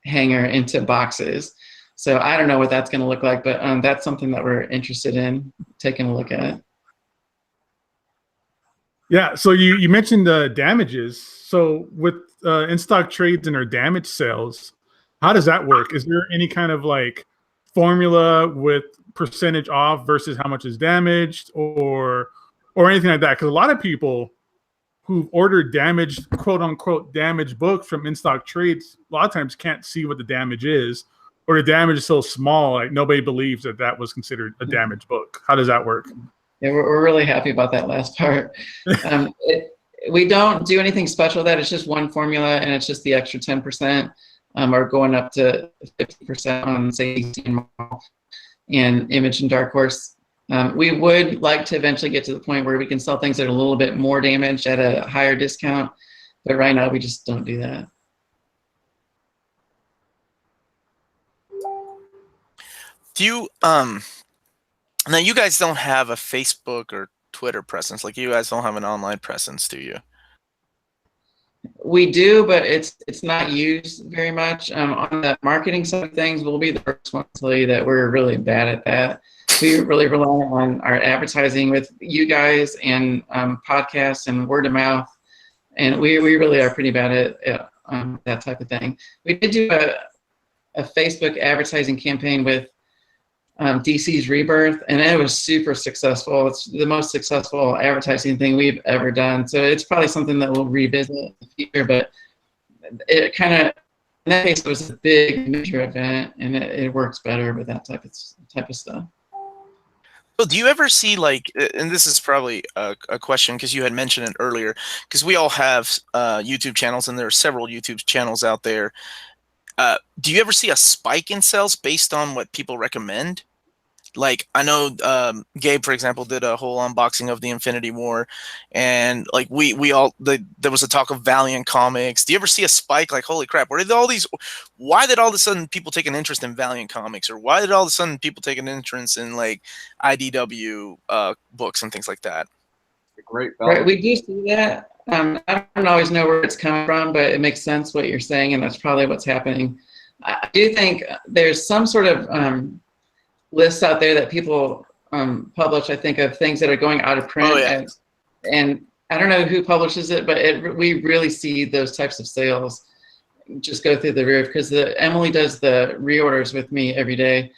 hanger into boxes. So I don't know what that's going to look like, but that's something that we're interested in taking a look at. Yeah, so you mentioned the damages. So with InStockTrades and their damage sales, how does that work? Is there any kind of like formula with percentage off versus how much is damaged, or anything like that? Because a lot of people who've ordered damaged, quote unquote, damaged books from InStockTrades, a lot of times can't see what the damage is, or the damage is so small, like nobody believes that was considered a damaged book. How does that work? Yeah, we're really happy about that last part. We don't do anything special with that. It's just one formula, and it's just the extra 10%, or going up to 50% on, say, DC and Marvel and Image and Dark Horse. We would like to eventually get to the point where we can sell things that are a little bit more damaged at a higher discount, but right now we just don't do that. Do you now you guys don't have a Facebook or Twitter presence, like you guys don't have an online presence, do you? We do, but it's not used very much. On the marketing side of things, we'll be the first one to tell you that we're really bad at that. We really rely on our advertising with you guys and podcasts and word of mouth, and we really are pretty bad at that type of thing. We did do a Facebook advertising campaign with DC's Rebirth, and it was super successful. It's the most successful advertising thing we've ever done. So it's probably something that we'll revisit in the future, but it kind of, in that case, it was a big major event, and it works better with that type of stuff. So do you ever see, like, and this is probably a question because you had mentioned it earlier, because we all have YouTube channels, and there are several YouTube channels out there. Do you ever see a spike in sales based on what people recommend? Like, I know Gabe, for example, did a whole unboxing of the Infinity War, and like there was a talk of Valiant Comics. Do you ever see a spike? Like, holy crap, why did all of a sudden people take an interest in Valiant Comics, or why did all of a sudden people take an interest in like IDW books and things like that? Great. Right, we do see that. I don't always know where it's coming from, but it makes sense what you're saying, and that's probably what's happening. I do think there's some sort of lists out there that people publish, I think, of things that are going out of print. Oh, yeah. And I don't know who publishes it, but we really see those types of sales just go through the roof, because Emily does the reorders with me every day,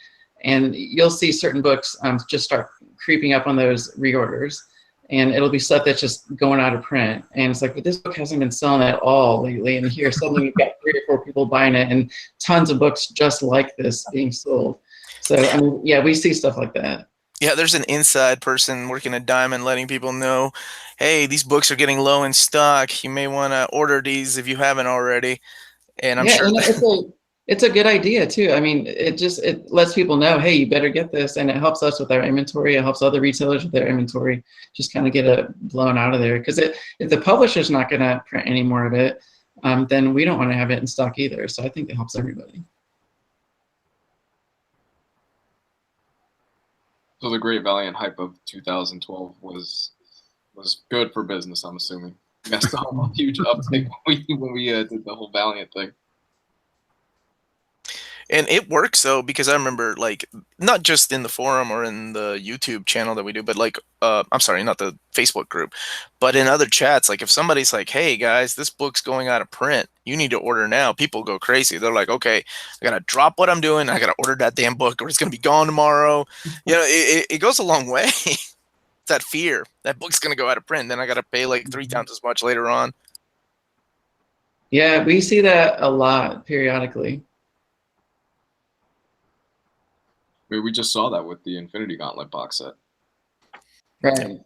and you'll see certain books just start creeping up on those reorders. And it'll be stuff that's just going out of print. And it's like, but this book hasn't been selling at all lately. And here suddenly we've got 3 or 4 people buying it, and tons of books just like this being sold. So, I mean, yeah, we see stuff like that. Yeah, there's an inside person working at Diamond letting people know, hey, these books are getting low in stock. You may want to order these if you haven't already. And I'm sure. And it's a good idea too. I mean, it lets people know, hey, you better get this, and it helps us with our inventory. It helps other retailers with their inventory. Just kind of get it blown out of there. Because if the publisher's not going to print any more of it, then we don't want to have it in stock either. So I think it helps everybody. So the Great Valiant hype of 2012 was good for business, I'm assuming. You guys saw a huge uptick when we did the whole Valiant thing. And it works though, because I remember, like, not just in the forum or in the YouTube channel that we do, but like, I'm sorry, not the Facebook group, but in other chats, like if somebody's like, hey guys, this book's going out of print, you need to order now, people go crazy. They're like, okay, I gotta drop what I'm doing, I gotta order that damn book or it's gonna be gone tomorrow. You know, it goes a long way. It's that fear, that book's gonna go out of print, then I gotta pay like 3 times as much later on. Yeah, we see that a lot periodically. We just saw that with the Infinity Gauntlet box set. Right.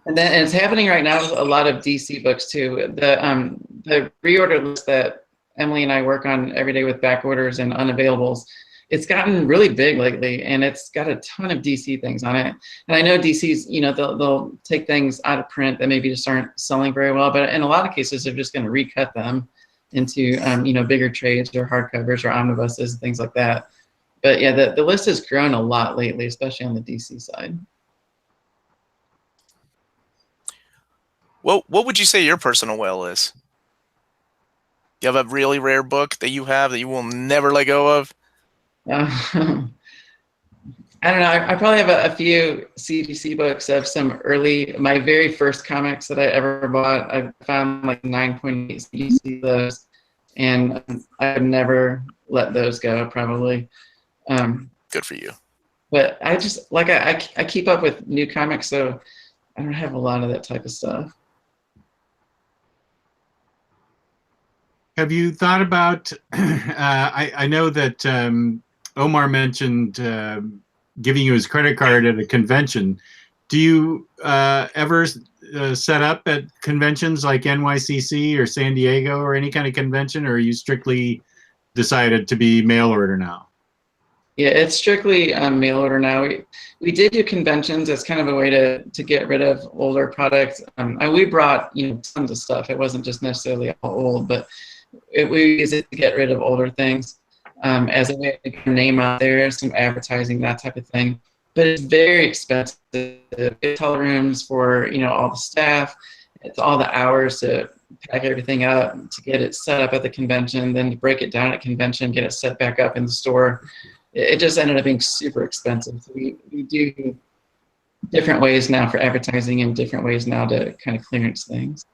And then it's happening right now with a lot of DC books too. The reorder list that Emily and I work on every day with back orders and unavailables, it's gotten really big lately, and it's got a ton of DC things on it. And I know DC's, you know, they'll take things out of print that maybe just aren't selling very well, but in a lot of cases, they're just going to recut them into, you know, bigger trades or hardcovers or omnibuses and things like that. But yeah, the list has grown a lot lately, especially on the DC side. Well, what would you say your personal whale is? You have a really rare book that you have that you will never let go of? I don't know. I probably have a few CGC books of some my very first comics that I ever bought. I found like 9.8 CGC of those, and I've never let those go, probably. Good for you. But I just, like, I keep up with new comics, so I don't have a lot of that type of stuff. Have you thought about, I know that Omar mentioned giving you his credit card at a convention. Do you ever set up at conventions like NYCC or San Diego or any kind of convention, or are you strictly decided to be mail order now? Yeah, it's strictly mail order now. We did do conventions as kind of a way to get rid of older products. And we brought, you know, tons of stuff. It wasn't just necessarily all old, but we use it to get rid of older things as a way to get your name out there, some advertising, that type of thing. But it's very expensive. It's hotel rooms for, you know, all the staff. It's all the hours to pack everything up, to get it set up at the convention, then to break it down at convention, get it set back up in the store. It just ended up being super expensive. So we do different ways now for advertising and different ways now to kind of clearance things.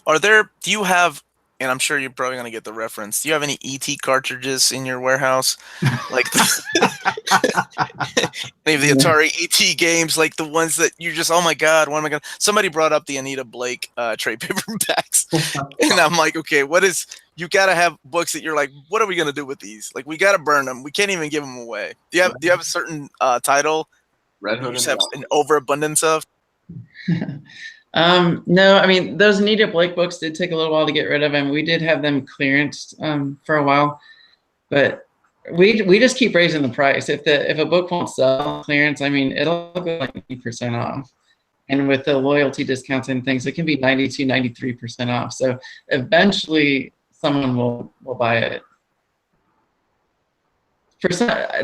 Do you have, and I'm sure you're probably going to get the reference, do you have any ET cartridges in your warehouse? Like any of the Atari ET games, like the ones that you're just, oh my God, what am I going to... Somebody brought up the Anita Blake trade paperbacks. And I'm like, okay, you got to have books that you're like, what are we going to do with these? Like, we got to burn them. We can't even give them away. Do you have a certain title? Red Hood. You just have an overabundance of? No, I mean, those Anita Blake books did take a little while to get rid of, and we did have them clearanced for a while, but we just keep raising the price. If a book won't sell clearance, I mean, it'll go like 90% off. And with the loyalty discounts and things, it can be 92, 93% off. So eventually someone will buy it.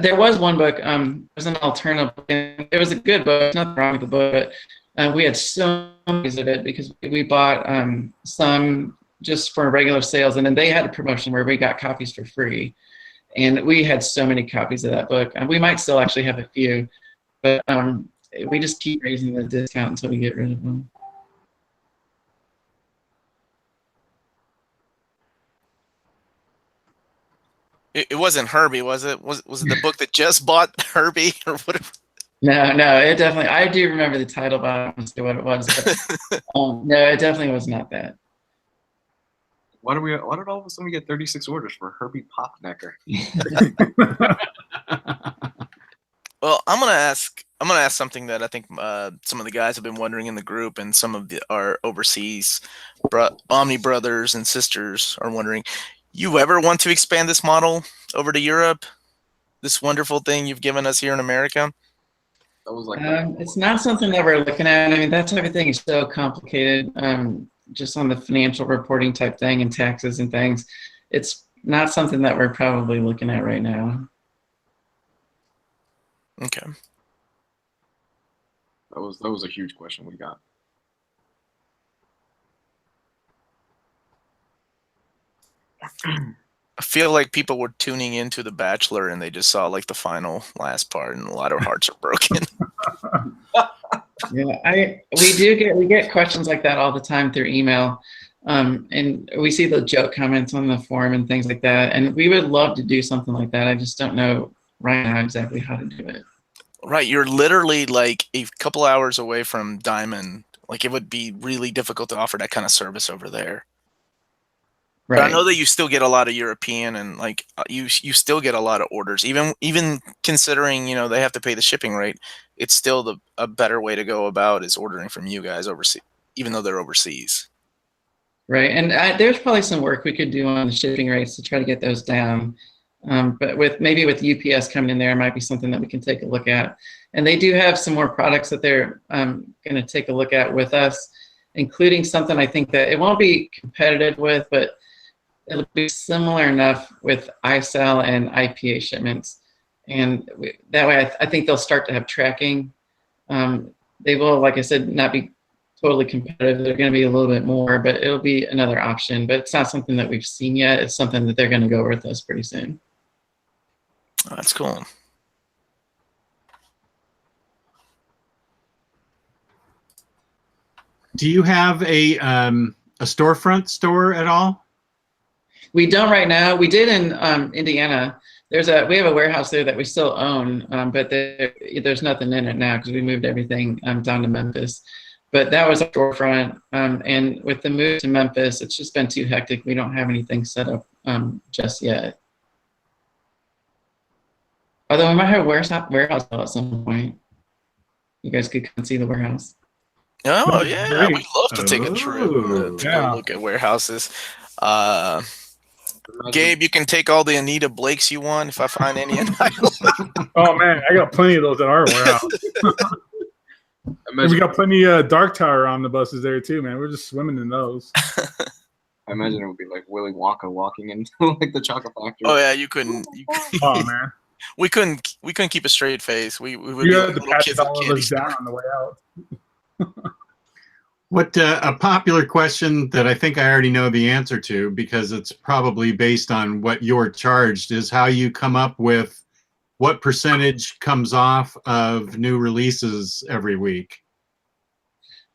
There was one book, there's an alternative, it was a good book, nothing wrong with the book, but we had so many of it because we bought some just for regular sales, and then they had a promotion where we got copies for free. And we had so many copies of that book. And we might still actually have a few, but we just keep raising the discount until we get rid of them. It wasn't Herbie, was it? Was it the book that just bought Herbie or whatever? No, it definitely. I do remember the title, but I don't know what it was. But, no, it definitely was not that. Why did all of a sudden we get 36 orders for Herbie Popnecker? Well, I'm gonna ask gonna ask something that I think some of the guys have been wondering in the group, and some of our overseas Omni brothers and sisters are wondering. You ever want to expand this model over to Europe? This wonderful thing you've given us here in America? That was like It's not something that we're looking at. I mean, that type of thing is so complicated, just on the financial reporting type thing and taxes and things. It's not something that we're probably looking at right now. Okay. that was a huge question we got. I feel like people were tuning into The Bachelor and they just saw like the final last part, and a lot of hearts are broken. Yeah, we get questions like that all the time through email, and we see the joke comments on the forum and things like that. And we would love to do something like that. I just don't know right now exactly how to do it. Right, you're literally like a couple hours away from Diamond. Like it would be really difficult to offer that kind of service over there. But I Right. know that you still get a lot of European, and like you still get a lot of orders, even considering they have to pay the shipping rate. It's still a better way to go about is ordering from you guys overseas, even though they're overseas. Right, and there's probably some work we could do on the shipping rates to try to get those down. But maybe with UPS coming in there, it might be something that we can take a look at. And they do have some more products that they're going to take a look at with us, including something I think that it won't be competitive with, but it'll be similar enough with iSell and IPA shipments. And that way, I think they'll start to have tracking. They will, like I said, not be totally competitive. They're going to be a little bit more, but it'll be another option. But it's not something that we've seen yet. It's something that they're going to go with us pretty soon. Oh, that's cool. Do you have a storefront store at all? We don't right now. We did in Indiana. We have a warehouse there that we still own, but there's nothing in it now because we moved everything down to Memphis. But that was a storefront, and with the move to Memphis, it's just been too hectic. We don't have anything set up just yet. Although we might have a warehouse at some point. You guys could come see the warehouse. Oh yeah, great. we'd love to take a trip to Yeah. go look at warehouses. Gabe, you can take all the Anita Blakes you want if I find any in Ireland. Oh man, I got plenty of those at our warehouse. And we got plenty of Dark Tower omnibuses there too, man. We're just swimming in those. I imagine it would be like Willy Wonka walking into like the chocolate factory. Oh yeah, you couldn't. Oh man, We couldn't keep a straight face. We would you be had like to little pat kids at all of candy us store. down on the way out. What a popular question that I think I already know the answer to, because it's probably based on what you're charged, is how you come up with what percentage comes off of new releases every week.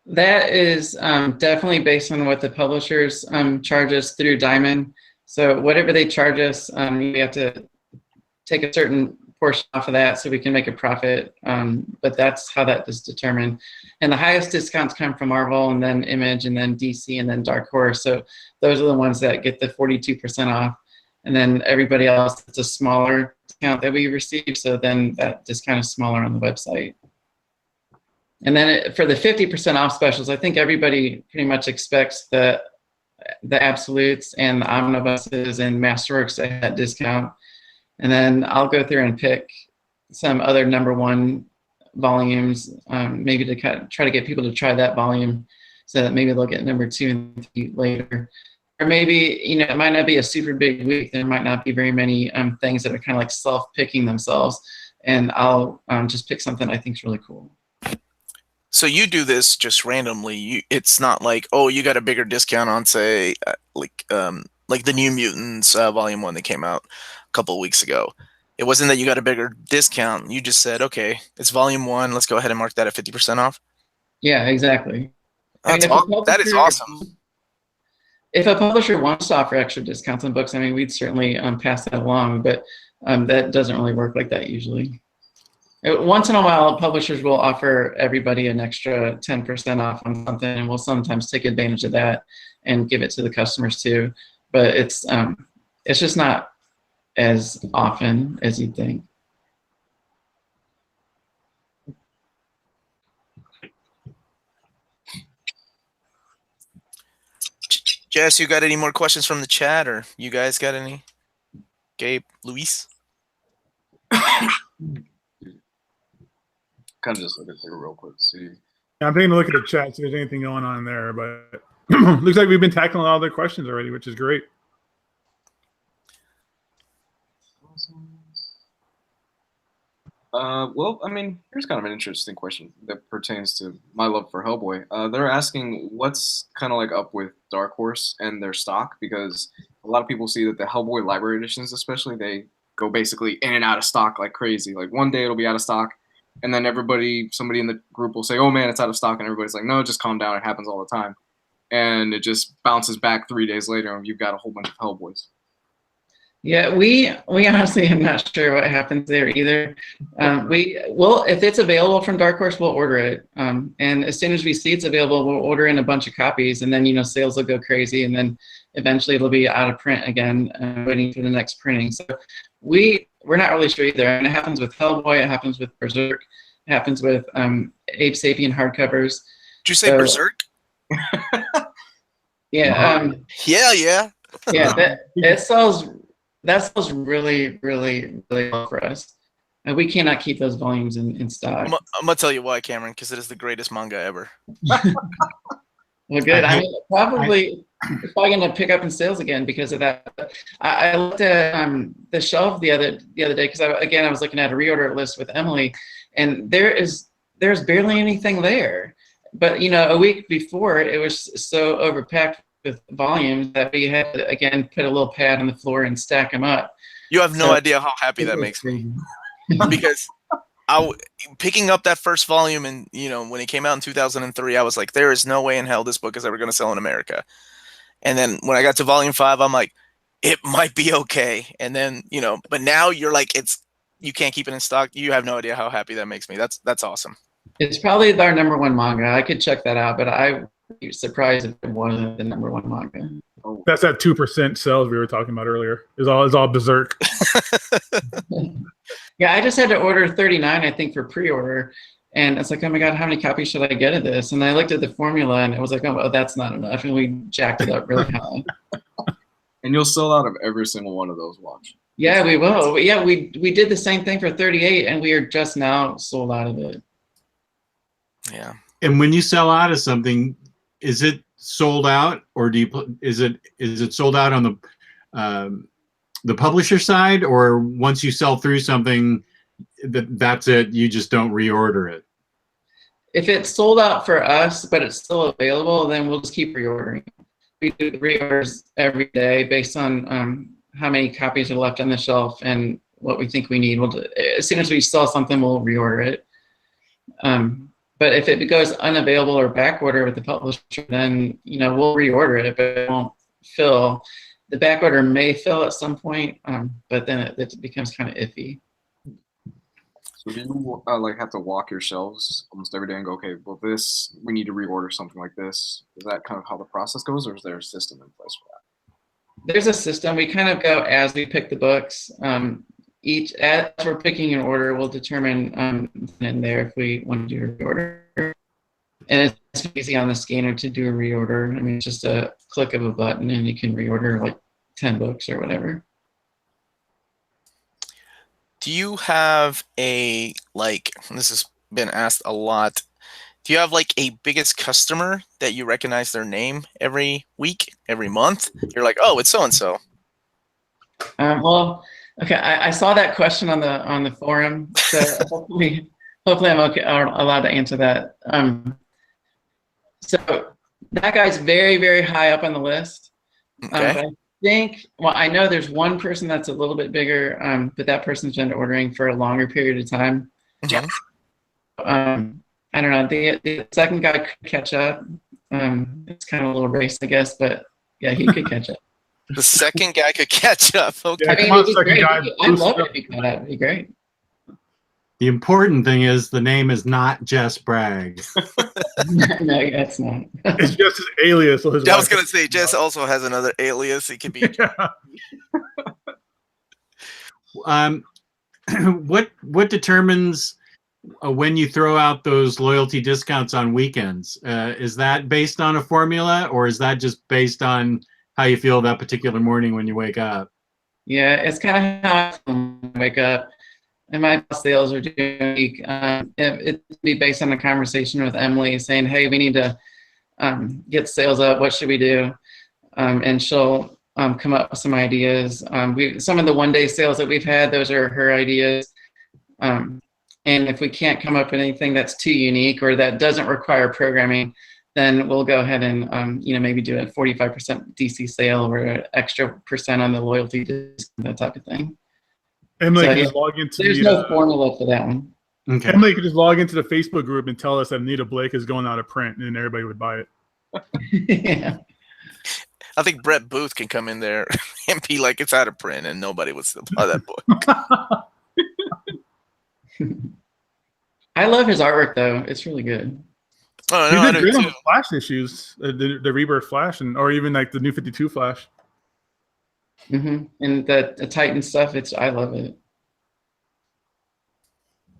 That is definitely based on what the publishers charge us through Diamond. So whatever they charge us, we have to take a certain portion off of that so we can make a profit. But that's how that is determined. And the highest discounts come from Marvel, and then Image, and then DC, and then Dark Horse. So those are the ones that get the 42% off. And then everybody else, it's a smaller discount that we receive. So then that discount is smaller on the website. And then for the 50% off specials, I think everybody pretty much expects the Absolutes and the Omnibuses and Masterworks at that discount. And then I'll go through and pick some other #1 volumes, maybe to try to get people to try that volume so that maybe they'll get #2 and 3 later. Or maybe, it might not be a super big week. There might not be very many things that are kind of like self-picking themselves. And I'll just pick something I think is really cool. So you do this just randomly. It's not like, oh, you got a bigger discount on, say, like the New Mutants Volume 1 that came out a couple of weeks ago. It wasn't that you got a bigger discount. You just said, okay, it's Volume 1. Let's go ahead and mark that at 50% off. Yeah, exactly. That is awesome. If a publisher wants to offer extra discounts on books, we'd certainly pass that along, but that doesn't really work like that usually. Once in a while, publishers will offer everybody an extra 10% off on something, and we'll sometimes take advantage of that and give it to the customers too. But it's just not as often as you'd think. Jess, you got any more questions from the chat, or you guys got any? Gabe, Luis? Kind of just looking through real quick. See. Yeah, I'm taking a look at the chat, see if there's anything going on there, but looks like we've been tackling a lot of their questions already, which is great. Well, I mean, here's kind of an interesting question that pertains to my love for Hellboy. They're asking what's kind of like up with Dark Horse and their stock, because a lot of people see that the Hellboy library editions, especially, they go basically in and out of stock like crazy. Like one day it'll be out of stock, and then somebody in the group will say, "Oh man, it's out of stock," and everybody's like, "No, just calm down. It happens all the time," and it just bounces back 3 days later, and you've got a whole bunch of Hellboys. Yeah, we honestly am not sure what happens there either. If it's available from Dark Horse, we'll order it. And as soon as we see it's available, we'll order in a bunch of copies, and then sales will go crazy, and then eventually it'll be out of print again, waiting for the next printing. So we're not really sure either. And it happens with Hellboy, it happens with Berserk, it happens with Ape Sapien hardcovers. Did you say Berserk? Yeah. Yeah. Yeah, that sells really, really, really well for us. And we cannot keep those volumes in stock. I'm going to tell you why, Cameron, because it is the greatest manga ever. Well, good. I mean, it's probably going to pick up in sales again because of that. I looked at the shelf the other day because I was looking at a reorder list with Emily, and there's barely anything there. But a week before, it was so overpacked with volumes that we had to again put a little pad on the floor and stack them up. You have no idea how happy that makes me, because picking up that first volume, and when it came out in 2003, I was like, there is no way in hell this book is ever going to sell in America. And then when I got to volume 5, I'm like, it might be okay. And then but now you're like, you can't keep it in stock. You have no idea how happy that makes me. That's awesome. It's probably our #1 manga. I could check that out, but I surprised if it wasn't the #1 manga. That's that 2% sales we were talking about earlier. It's all Berserk. Yeah, I just had to order 39, I think, for pre-order, and it's like, oh my god, how many copies should I get of this? And I looked at the formula, and it was like, oh, that's not enough, and we jacked it up really high. And you'll sell out of every single one of those. Watch. Yeah, we will. Yeah, we did the same thing for 38, and we are just now sold out of it. Yeah. And when you sell out of something, is it sold out, or is it sold out on the publisher side, or once you sell through something, that's it, you just don't reorder it? If it's sold out for us, but it's still available, then we'll just keep reordering. We do the reorders every day based on how many copies are left on the shelf and what we think we need. As soon as we sell something, we'll reorder it. But if it goes unavailable or back order with the publisher, then we'll reorder it, but it won't fill. The back order may fill at some point, but then it becomes kind of iffy. So do you have to walk your shelves almost every day and go, okay, well, we need to reorder something like this? Is that kind of how the process goes, or is there a system in place for that? There's a system. We kind of go as we pick the books. As we're picking an order, we'll determine in there if we want to do a reorder. And it's easy on the scanner to do a reorder. I mean, it's just a click of a button, and you can reorder like 10 books or whatever. Do you have this has been asked a lot, do you have like a biggest customer that you recognize their name every week, every month? You're like, oh, it's so-and-so. Well, okay, I saw that question on the forum, so hopefully I'm okay, allowed to answer that. So that guy's very, very high up on the list. Okay. I know there's one person that's a little bit bigger, but that person's been ordering for a longer period of time. Mm-hmm. I don't know. The second guy could catch up. It's kind of a little race, I guess, but yeah, he could catch up. The second guy could catch up. Okay. Yeah, I mean, come on, second guy. I'd love it if he caught up. It'd be great. The important thing is the name is not Jess Bragg. No, it's not. It's just his alias. So I was going to say, Jess also has another alias. It could be. What determines when you throw out those loyalty discounts on weekends, is that based on a formula, or is that just based on how you feel that particular morning when you wake up? Yeah, it's kind of how I feel when I wake up. And my sales are doing week. It'd be based on a conversation with Emily saying, hey, we need to get sales up. What should we do? And she'll come up with some ideas. Some of the one-day sales that we've had, those are her ideas. And if we can't come up with anything that's too unique or that doesn't require programming, then we'll go ahead and maybe do a 45% DC sale or an extra percent on the loyalty discount, that type of thing. Emily So, can just log into there's no formula for that one. Okay. Emily could just log into the Facebook group and tell us that Anita Blake is going out of print, and then everybody would buy it. Yeah. I think Brett Booth can come in there and be like, it's out of print, and nobody would still buy that book. I love his artwork, though. It's really good. Oh, He no, I did do great on too. the Flash issues, the Rebirth Flash, or even like the New 52 Flash. And the Titan stuff, I love it.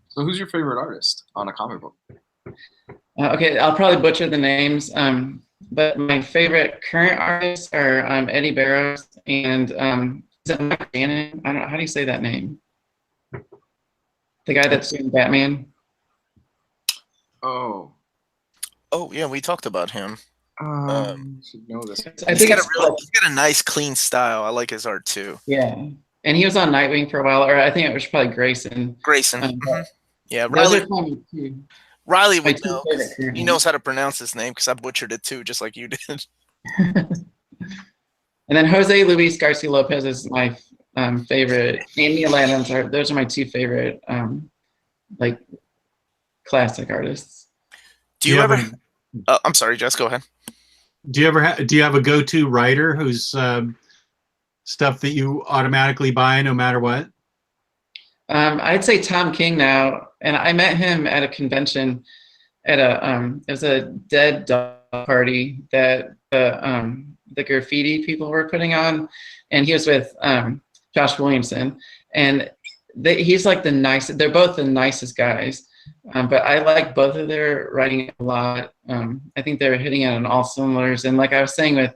So who's your favorite artist on a comic book? Okay, I'll probably butcher the names, but my favorite current artists are Eddie Barrows and is it Mike Bannon? I don't know, how do you say that name? The guy that's doing Batman. Oh, Yeah, we talked about him. you should know this. I think He's got a nice, clean style. I like his art too. yeah, and he was on Nightwing for a while, or I think it was probably Grayson. Grayson. Yeah, Those Riley. are kind of two. Riley my would two know. favorite current He knows how to pronounce his name because I butchered it too, just like you did. And then Jose Luis Garcia Lopez is my favorite. And Neil Adams those are my two favorite like classic artists. Do you ever? I'm sorry, Jess. Go ahead. Do you have a go-to writer whose stuff that you automatically buy no matter what? I'd say Tom King now, and I met him at a convention at it was a dead dog party that the graffiti people were putting on, and he was with Josh Williamson, and he's like the nicest. They're both the nicest guys, but I like both of their writing a lot. I think they're hitting it on all cylinders, and like I was saying with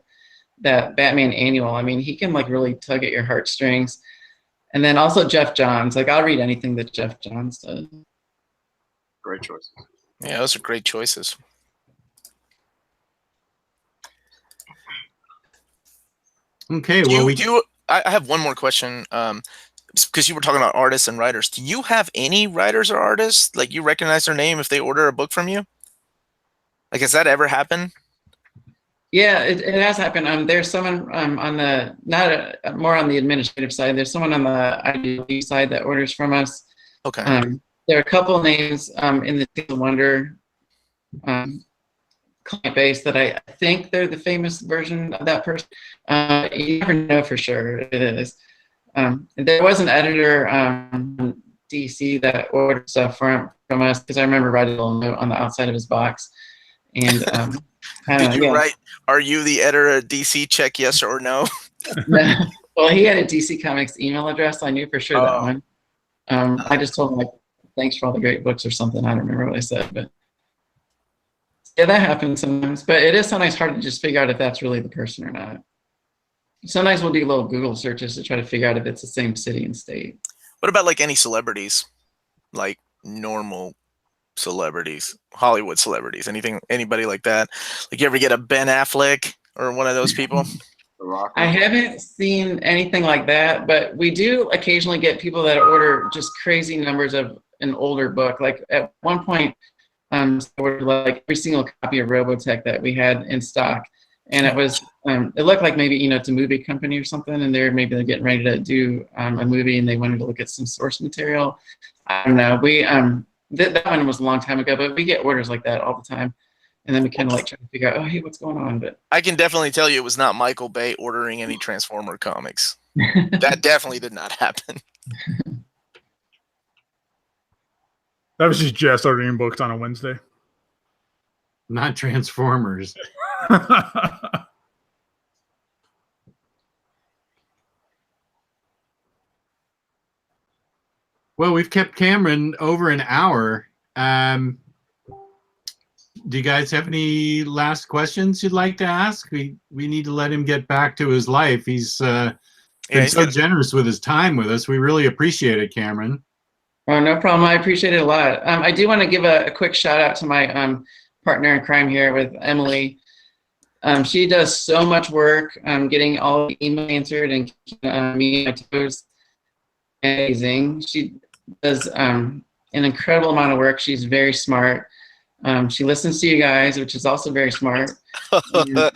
that Batman annual, I mean, he can like really tug at your heartstrings. And then also Jeff Johns. Like, I'll read anything that Jeff Johns does. Great choices. Yeah, those are great choices. Okay, I have one more question. Because you were talking about artists and writers. Do you have any writers or artists like you recognize their name if they order a book from you? Like, has that ever happened? Yeah, it has happened. There's someone on the more on the administrative side. There's someone on the IDW side that orders from us. Okay. There are a couple names in the Tales of Wonder client base that I think they're the famous version of that person. You never know for sure. It is. There was an editor DC that ordered stuff from us because I remember writing a little note on the outside of his box. And did you write, "Are you the editor of DC? Check yes or no"? No. Well, he had a DC Comics email address. I knew for sure that one. I just told him like, "Thanks for all the great books" or something. I don't remember what I said, but yeah, that happens sometimes. But it is sometimes hard to just figure out if that's really the person or not. Sometimes we'll do little Google searches to try to figure out if it's the same city and state. What about like any celebrities, like normal celebrities, Hollywood celebrities, anybody like that? Like, you ever get a Ben Affleck or one of those people? I haven't seen anything like that, but we do occasionally get people that order just crazy numbers of an older book. Like at one point, I ordered like every single copy of Robotech that we had in stock, and it was it looked like maybe it's a movie company or something, and they're getting ready to do a movie, and they wanted to look at some source material. I don't know. We that one was a long time ago, but we get orders like that all the time. And then we kind of like try to figure out, oh, hey, what's going on? But I can definitely tell you it was not Michael Bay ordering any Transformer comics. That definitely did not happen. That was just Jess ordering books on a Wednesday. Not Transformers. Well, we've kept Cameron over an hour. Do you guys have any last questions you'd like to ask? We need to let him get back to his life. He's been so generous with his time with us. We really appreciate it, Cameron. Oh, no problem. I appreciate it a lot. I do want to give a quick shout out to my partner in crime here with Emily. She does so much work getting all the emails answered and keeping me on my toes. Amazing. She does an incredible amount of work. She's very smart. She listens to you guys, which is also very smart. And,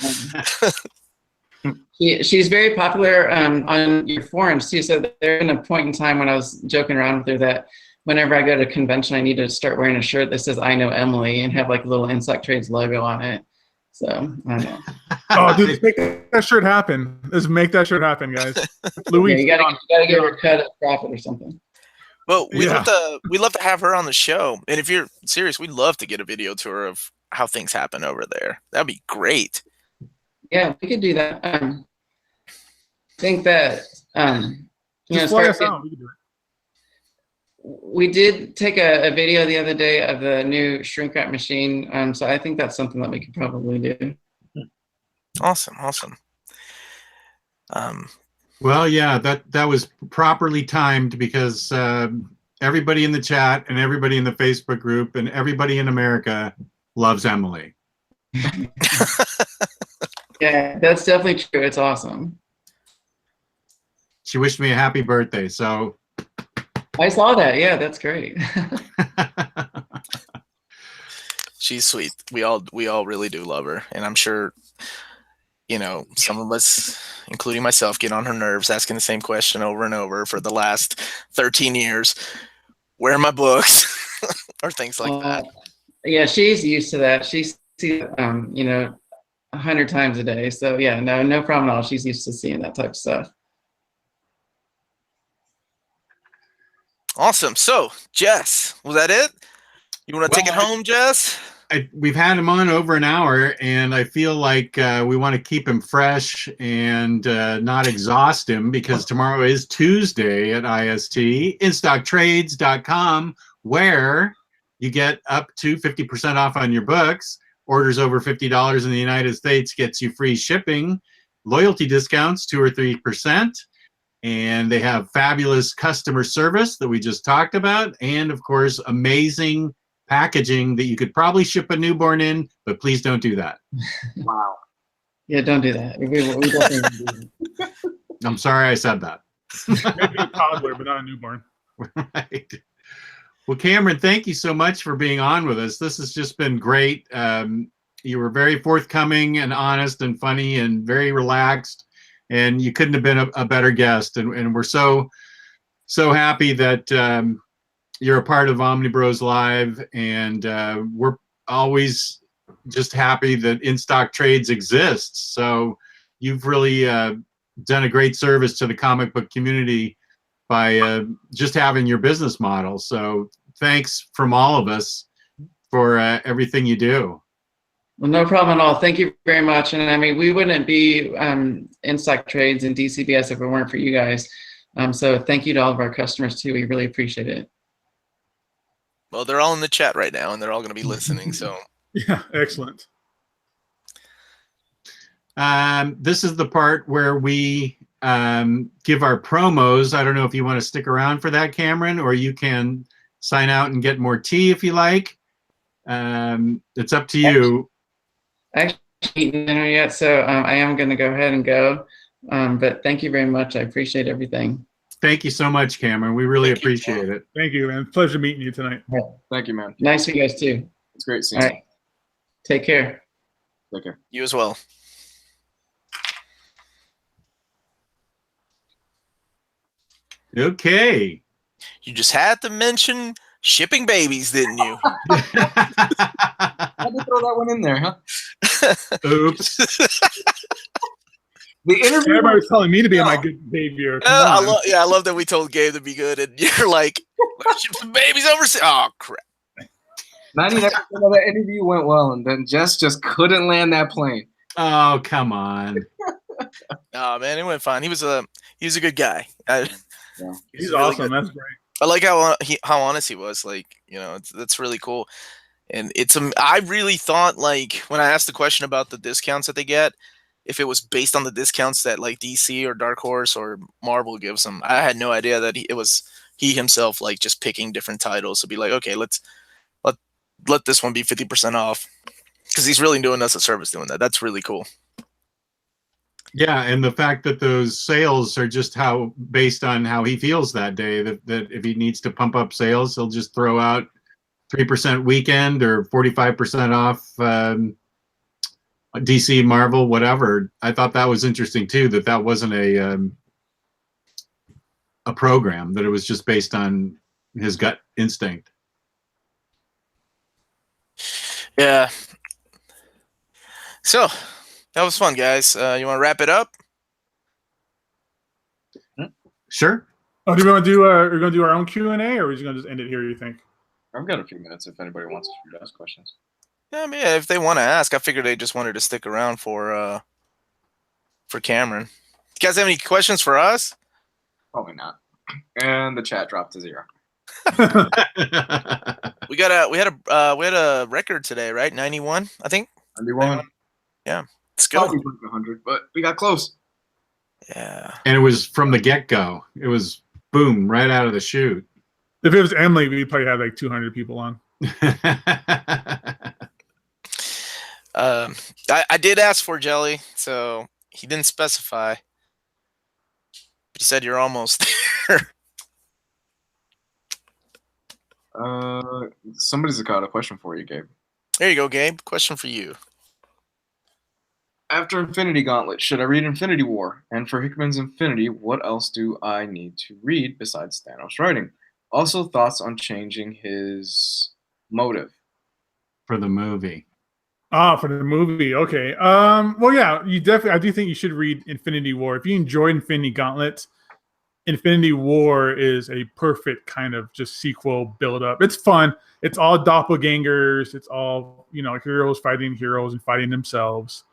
she's very popular on your forums too. So there's been a point in time when I was joking around with her that whenever I go to a convention, I need to start wearing a shirt that says "I know Emily" and have like a little InStockTrades logo on it. So I don't know. Oh, dude, make that shirt happen. Let's make that shirt happen, guys. Louis, you gotta give her a cut of profit or something. Well, we'd love to have her on the show. And if you're serious, we'd love to get a video tour of how things happen over there. That'd be great. Yeah, we could do that. I think that just fly us out. We could do it. We did take a video the other day of the new shrink wrap machine. So I think that's something that we could probably do. Awesome. Well, yeah, that was properly timed because everybody in the chat and everybody in the Facebook group and everybody in America loves Emily. Yeah, that's definitely true. It's awesome. She wished me a happy birthday, so I saw that. Yeah, that's great. She's sweet. We all really do love her, and I'm sure some of us, including myself, get on her nerves asking the same question over and over for the last 13 years. Where are my books? Or things like that. Yeah, she's used to that. She sees 100 times a day. So yeah, no problem at all. She's used to seeing that type of stuff. Awesome. So, Jess, was that it? You want to take it home, Jess? We've had him on over an hour, and I feel like we want to keep him fresh and not exhaust him because tomorrow is Tuesday at IST. InStockTrades.com, where you get up to 50% off on your books. Orders over $50 in the United States gets you free shipping. Loyalty discounts, 2 or 3%. And they have fabulous customer service that we just talked about. And, of course, amazing packaging that you could probably ship a newborn in, but please don't do that. Wow. Yeah, don't do that. We definitely do that. I'm sorry I said that. Maybe a toddler, but not a newborn. Right. Well, Cameron, thank you so much for being on with us. This has just been great. You were very forthcoming and honest and funny and very relaxed, and you couldn't have been a better guest. And we're so happy that you're a part of Omnibroslive, and we're always just happy that InStockTrades exists. So you've really done a great service to the comic book community by just having your business model. So thanks from all of us for everything you do. Well, no problem at all. Thank you very much. And I mean, we wouldn't be InStockTrades and DCBS if it weren't for you guys. So thank you to all of our customers too. We really appreciate it. Well, they're all in the chat right now, and they're all going to be listening. So yeah, excellent. This is the part where we give our promos. I don't know if you want to stick around for that, Cameron, or you can sign out and get more tea if you like. It's up to you. I actually haven't eaten dinner yet, so I am going to go ahead and go. But thank you very much. I appreciate everything. Thank you so much, Cameron. We really appreciate it. Thank you, man. Pleasure meeting you tonight. Right. Thank you, man. Nice for you guys too. It's great seeing All you. right. Take care. Take care. You as well. Okay. You just had to mention shipping babies, didn't you? Had to throw that one in there, huh? Oops. The interview. Everybody was telling me to be my good behavior. I love that we told Gabe to be good, and you're like, let's ship some babies overseas. Oh crap! 99% of that interview went well, and then Jess just couldn't land that plane. Oh, come on. Oh man, it went fine. He was a good guy. He's really awesome. Good. That's great. I like how honest he was. Like, you know, that's really cool. And I really thought, like, when I asked the question about the discounts that they get, if it was based on the discounts that like DC or Dark Horse or Marvel gives them. I had no idea that it was he himself, like, just picking different titles to be like, okay, let this one be 50% off, because he's really doing us a service doing that. That's really cool. Yeah, and the fact that those sales are just based on how he feels that day. That if he needs to pump up sales, he'll just throw out 3% weekend or 45% off DC, Marvel, whatever. I thought that was interesting too. That wasn't a program. That it was just based on his gut instinct. Yeah. So that was fun, guys. You want to wrap it up? Sure. Oh, do we want to do? We're going to do our own Q&A, or are we just going to just end it here? You think? I've got a few minutes if anybody wants to ask questions. Yeah, I mean, if they want to ask, I figured they just wanted to stick around for Cameron. You guys have any questions for us? Probably not. And the chat dropped to 0. We had a record today, right? 91, I think. 91. Yeah, it's good. Probably 100, but we got close. Yeah. And it was from the get-go. It was boom, right out of the chute. If it was Emily, we'd probably have like 200 people on. I did ask for Jelly, so he didn't specify. But he said you're almost there. Somebody's got a question for you, Gabe. There you go, Gabe. Question for you. After Infinity Gauntlet, should I read Infinity War? And for Hickman's Infinity, what else do I need to read besides Thanos writing? Also, thoughts on changing his motive for the movie. For the movie. Okay. Well, yeah, I do think you should read Infinity War. If you enjoyed Infinity Gauntlet, Infinity War is a perfect kind of just sequel build up. It's fun. It's all doppelgangers. It's all, heroes fighting heroes and fighting themselves.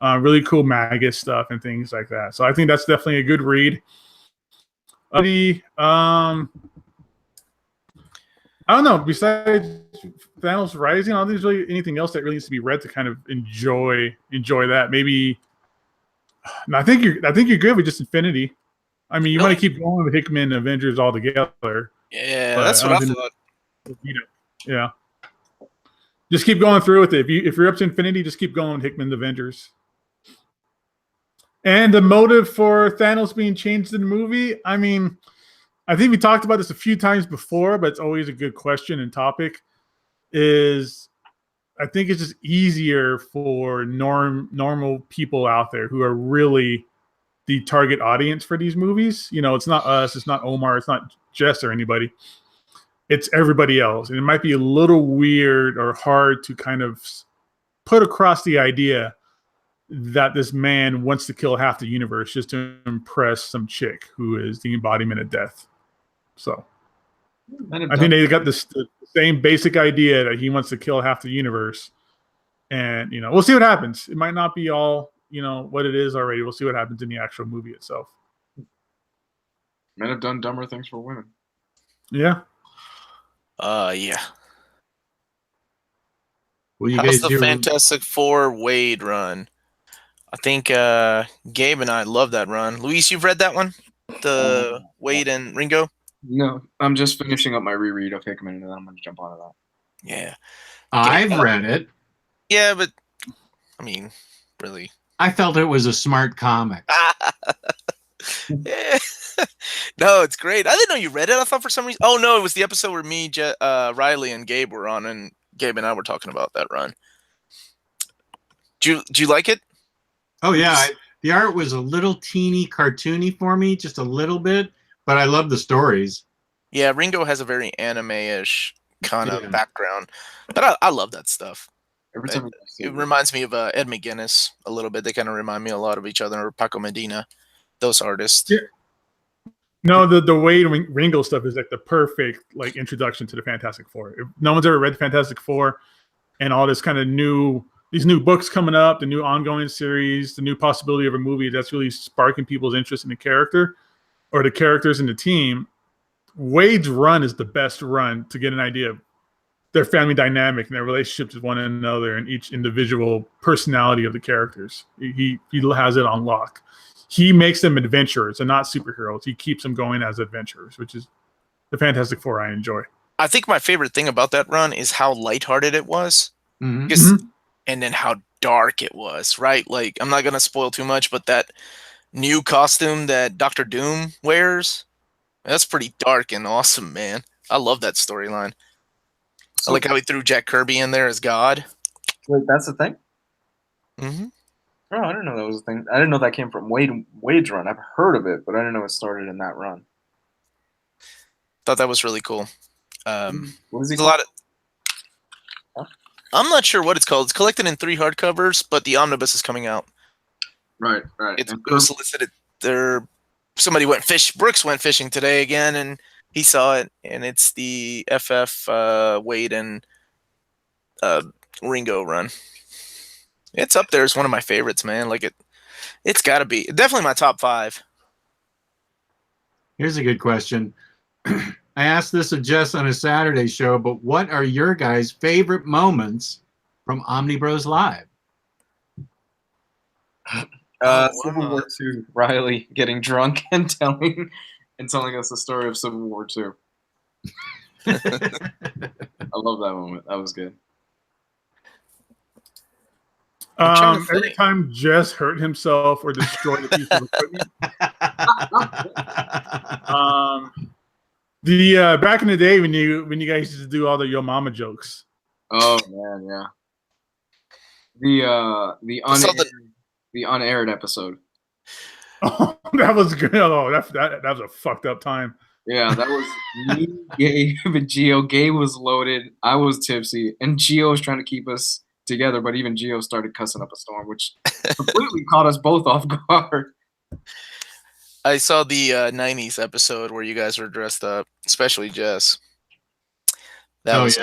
Really cool Manga stuff and things like that. So I think that's definitely a good read. I don't know. Besides Thanos Rising, I don't think there's really anything else that really needs to be read to kind of enjoy that. Maybe. No, I think you're good with just Infinity. I mean, you want to keep going with Hickman and Avengers all together. Yeah, that's what I thought. Yeah. Just keep going through with it. If you're up to Infinity, just keep going with Hickman and Avengers. And the motive for Thanos being changed in the movie, I mean, I think we talked about this a few times before, but it's always a good question and topic. I think it's just easier for normal people out there who are really the target audience for these movies. It's not us, it's not Omar, it's not Jess or anybody. It's everybody else. And it might be a little weird or hard to kind of put across the idea that this man wants to kill half the universe just to impress some chick who is the embodiment of death. So I think they got the same basic idea that he wants to kill half the universe. And, we'll see what happens. It might not be all, what it is already. We'll see what happens in the actual movie itself. Men have done dumber things for women. Yeah. Yeah. Will you How's guys the Fantastic Four Wade run? I think Gabe and I love that run. Luis, you've read that one? The Wade and Ringo? No, I'm just finishing up my reread of Hickman, and then I'm going to jump onto that. Yeah. I've read it. Yeah, but, I mean, really. I felt it was a smart comic. Yeah. No, it's great. I didn't know you read it. I thought for some reason. Oh, no, it was the episode where me, Riley, and Gabe were on, and Gabe and I were talking about that run. Do you like it? Oh, yeah. The art was a little teeny cartoony for me, just a little bit, but I love the stories. Yeah, Ringo has a very anime-ish kind of background, but I love that stuff. Every time it reminds me of Ed McGuinness a little bit. They kind of remind me a lot of each other, or Paco Medina, those artists. Yeah. No, the Wade Ringo stuff is like the perfect introduction to the Fantastic Four. If no one's ever read the Fantastic Four and all this kind of these new books coming up, the new ongoing series, the new possibility of a movie that's really sparking people's interest in the character or the characters in the team. Wade's run is the best run to get an idea of their family dynamic and their relationships with one another and each individual personality of the characters. He has it on lock. He makes them adventurers and not superheroes. He keeps them going as adventurers, which is the Fantastic Four I enjoy. I think my favorite thing about that run is how lighthearted it was, Mhm. and then how dark it was. Right, like I'm not gonna spoil too much, but that new costume that Doctor Doom wears, that's pretty dark and awesome, man. I love that storyline. I like how he threw Jack Kirby in there as God. Wait, that's the thing? Mm-hmm. Oh, I didn't know that was a thing. I didn't know that came from Wade's run. I've heard of it, but I didn't know it started in that run. Thought that was really cool. What is he There's a lot called? of. I'm not sure what it's called. It's collected in 3 hardcovers, but the omnibus is coming out. Right. It was solicited. Somebody went Brooks went fishing today again, and he saw it, and it's the FF Wade and Ringo run. It's up there as one of my favorites, man. Like it's got to be definitely my top 5. Here's a good question. I asked this of Jess on a Saturday show, but what are your guys' favorite moments from Omnibros Live? Civil War II, Riley getting drunk and telling us the story of Civil War II. I love that moment. That was good. Every time Jess hurt himself or destroyed a piece of equipment. Back in the day when you guys used to do all the Yo Mama jokes. Oh man, yeah. The unaired episode. Oh, that was good. Oh, that was a fucked up time. Yeah, that was me, Gabe, and Gio. Gabe was loaded. I was tipsy, and Gio was trying to keep us together, but even Gio started cussing up a storm, which completely caught us both off guard. I saw the 90s episode where you guys were dressed up, especially Jess. That was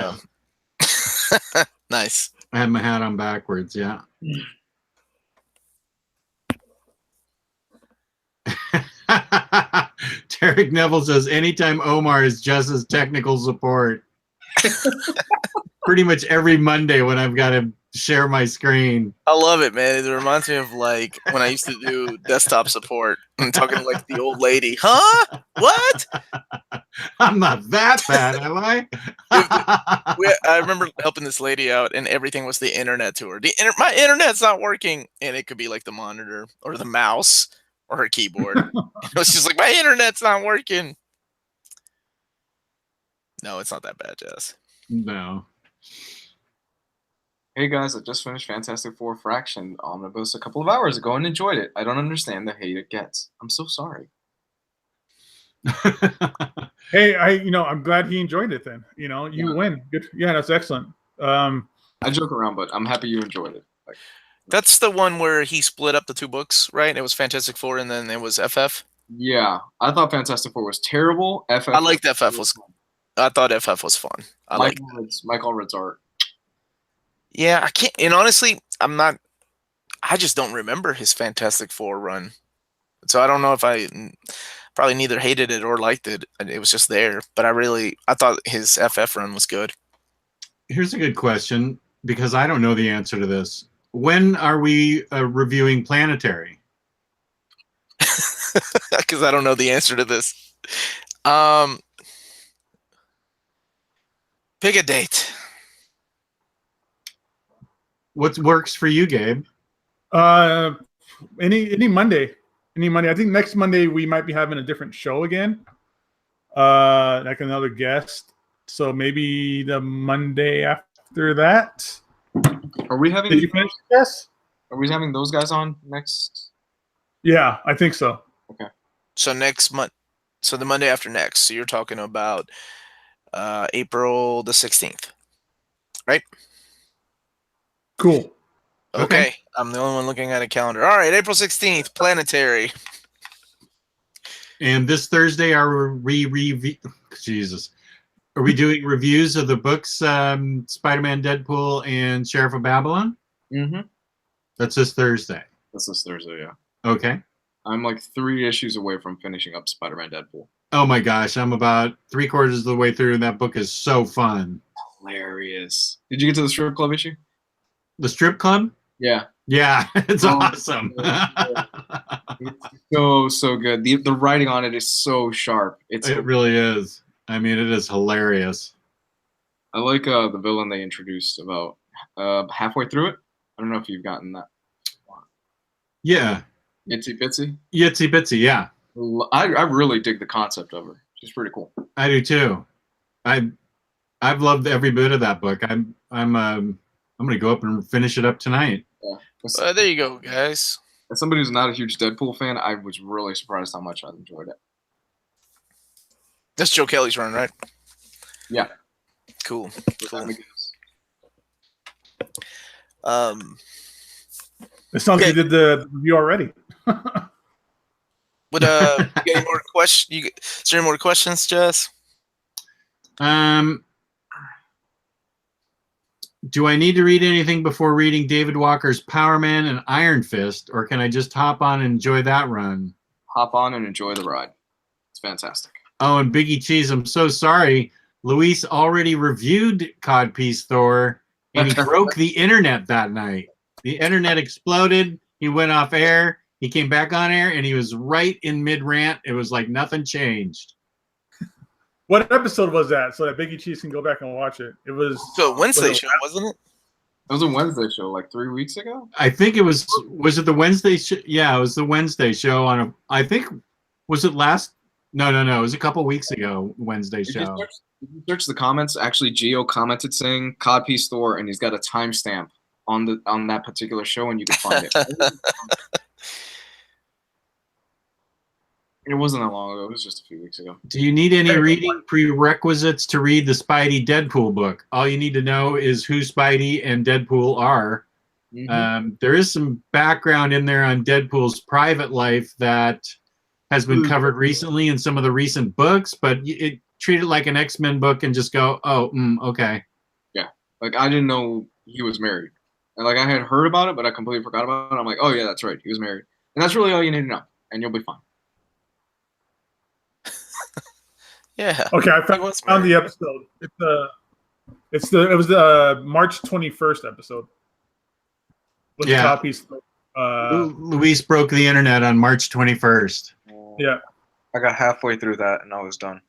nice. I had my hat on backwards, yeah. Derek Neville says, anytime Omar is Jess's technical support. Pretty much every Monday when I've got to share my screen. I love it, man. It reminds me of like when I used to do desktop support and talking like the old lady. Huh? What? I'm not that bad, am I? I remember helping this lady out, and everything was the internet to her. My internet's not working, and it could be like the monitor or the mouse or her keyboard. It was just like, my internet's not working. No, it's not that bad, Jess. No. Hey guys, I just finished Fantastic Four Fraction Omnibus a couple of hours ago and enjoyed it. I don't understand the hate it gets. I'm so sorry. Hey, I'm glad he enjoyed it then. You win. Good. Yeah, that's excellent. I joke around, but I'm happy you enjoyed it. That's the one where he split up the 2 books, right? It was Fantastic Four, and then it was FF. Yeah, I thought Fantastic Four was terrible. FF. I liked FF. I thought FF was fun. Michael Allred's art. Yeah, I can't. And honestly, I just don't remember his Fantastic Four run. So I don't know if I probably neither hated it or liked it. It was just there. But I thought his FF run was good. Here's a good question, because I don't know the answer to this. When are we reviewing Planetary? Because I don't know the answer to this. Pick a date. What works for you, Gabe? Any Monday. Any Monday. I think next Monday we might be having a different show again. Like another guest. So maybe the Monday after that. Are we having? Did you finish? Yes. Are we having those guys on next? Yeah, I think so. Okay. So next month. So the Monday after next. So you're talking about April the 16th, right? Cool. Okay. I'm the only one looking at a calendar. All right, April 16th, Planetary. And this Thursday, are we doing reviews of the books, Spider-Man, Deadpool, and Sheriff of Babylon? Mm-hmm. That's this Thursday. That's this Thursday, yeah. Okay. I'm like 3 issues away from finishing up Spider-Man, Deadpool. Oh my gosh, I'm about 3/4 of the way through, and that book is so fun. Hilarious. Did you get to the strip club issue? The strip club? Yeah. Yeah, it's Oh, awesome. It's so good. The writing on it is so sharp. It really is. I mean, it is hilarious. I like the villain they introduced about halfway through it. I don't know if you've gotten that. Yeah. Itsy Bitsy? Itsy Bitsy, yeah. I really dig the concept of her. She's pretty cool. I do too. I've loved every bit of that book. I'm gonna go up and finish it up tonight. Yeah. There you go, guys. As somebody who's not a huge Deadpool fan, I was really surprised how much I enjoyed it. That's Joe Kelly's run, right? Yeah. Cool. Cool. It sounds like you did the review already. But you got any more questions? Is there any more questions, Jess? Do I need to read anything before reading David Walker's Power Man and Iron Fist, or can I just hop on and enjoy that run? Hop on and enjoy the ride. It's fantastic. Oh, and Biggie Cheese, I'm so sorry. Luis already reviewed Codpiece Thor, and he broke the internet that night. The internet exploded. He went off air. He came back on air, and he was right in mid-rant. It was like nothing changed. What episode was that? So that Biggie Cheese can go back and watch it. It was So Wednesday show, wasn't it? It was a Wednesday show like 3 weeks ago. I think it was it the Wednesday show? Yeah, it was the Wednesday show I think, was it last? No. It was a couple weeks ago, Wednesday show. If you search the comments, actually Gio commented saying Codpiece Thor, and he's got a timestamp on that particular show, and you can find it. It wasn't that long ago. It was just a few weeks ago. Do you need any reading prerequisites to read the Spidey Deadpool book? All you need to know is who Spidey and Deadpool are. Mm-hmm. There is some background in there on Deadpool's private life that has been covered recently in some of the recent books, but treat it like an X-Men book and just go, oh, okay. Yeah. Like, I didn't know he was married. And, like, I had heard about it, but I completely forgot about it. I'm like, oh, yeah, that's right. He was married. And that's really all you need to know, and you'll be fine. Yeah. Okay, I found the episode. It was the March 21st episode. Yeah. Luis broke the internet on March 21st. Yeah. I got halfway through that and I was done.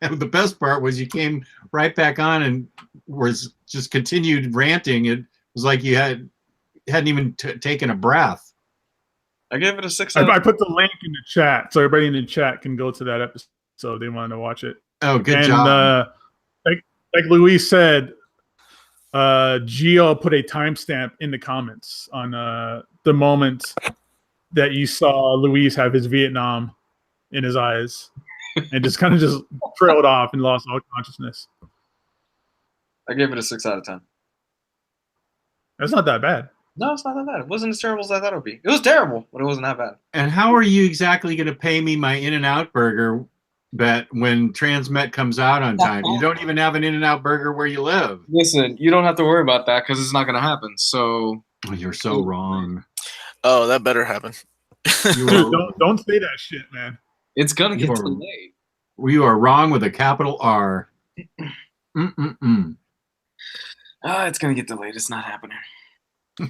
The best part was you came right back on and was just continued ranting. It was like you hadn't even taken a breath. I gave it a 6. I put the link in the chat so everybody in the chat can go to that episode. They wanted to watch it. Oh, good job. Like Luis said, Gio put a timestamp in the comments on the moment that you saw Luis have his Vietnam in his eyes and just kind of just trailed off and lost all consciousness. I gave it a 6 out of 10. That's not that bad. No, it's not that bad. It wasn't as terrible as I thought it would be. It was terrible, but it wasn't that bad. And how are you exactly going to pay me my In-N-Out burger bet when Transmet comes out on time? You don't even have an In-N-Out burger where you live. Listen, you don't have to worry about that because it's not going to happen. So you're so wrong. Oh, that better happen. Don't say that shit, man. It's going to get delayed. You are wrong with a capital R. It's going to get delayed. It's not happening. You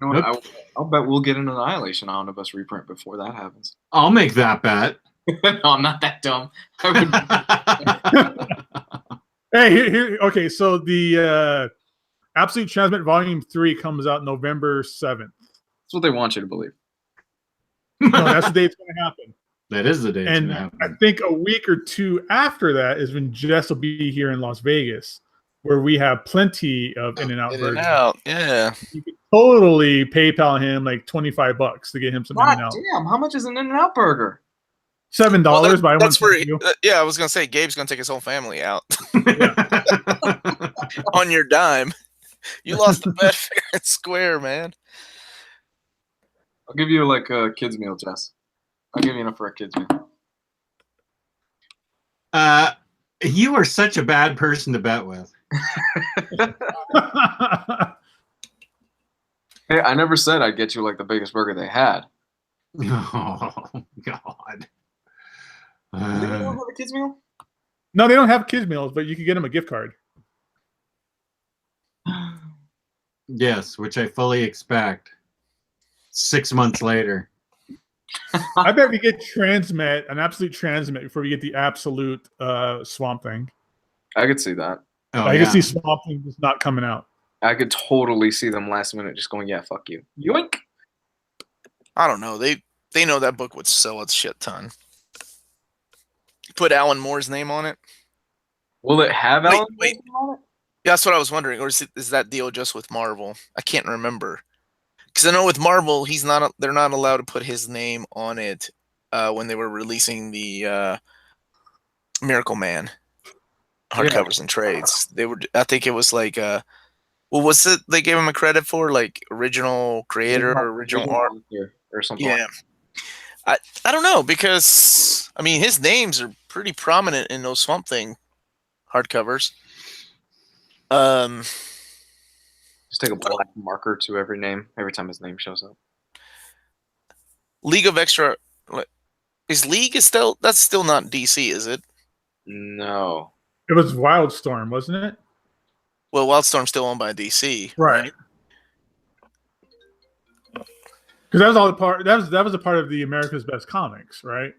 know what? I'll bet we'll get an Annihilation Omnibus reprint before that happens. I'll make that bet. No, I'm not that dumb. Hey, okay, so the Absolute Transmit Volume 3 comes out November 7th. That's what they want you to believe. No, that's the day it's going to happen. That is the day. And I think a week or two after that is when Jess will be here in Las Vegas, where we have plenty of In-N-Out burgers. In-N-Out, yeah. You could totally PayPal him like $25 to get him some In-N-Out. Damn, how much is an In-N-Out burger? $7. Well, Buy that's one. where yeah, I was gonna say Gabe's gonna take his whole family out on your dime. You lost the bet fair and square, man. I'll give you like a kid's meal, Jess. I'll give you enough for a kid's meal. You are such a bad person to bet with. Hey, I never said I'd get you like the biggest burger they had. Oh God. They don't have a kids meal? No, they don't have kids meals, but you can get them a gift card. Yes, which I fully expect. 6 months later. I bet we get transmit, an absolute transmit, before we get the absolute Swamp Thing. I could see that. Oh, I yeah. can see Swamp Thing just not coming out. I could totally see them last minute just going, yeah, fuck you. Yoink! I don't know. They know that book would sell a shit ton. Put Alan Moore's name on it. Will it have Wait, Alan wait. on it? Yeah, that's what I was wondering. Or is that deal just with Marvel? I can't remember. Because I know with Marvel, they're not allowed to put his name on it when they were releasing the Miracle Man hardcovers and trades. They were, I think it was like, well, what's it they gave him a credit for? Like original creator or original art or something. Yeah. I don't know, because I mean his names are pretty prominent in those Swamp Thing hardcovers. Just take a black marker to every name every time his name shows up. League of Extra is League is still that's still not DC, is it? No. It was Wildstorm, wasn't it? Well, Wildstorm's still owned by DC, Right. Because that was all the part. That was a part of the America's Best Comics, right?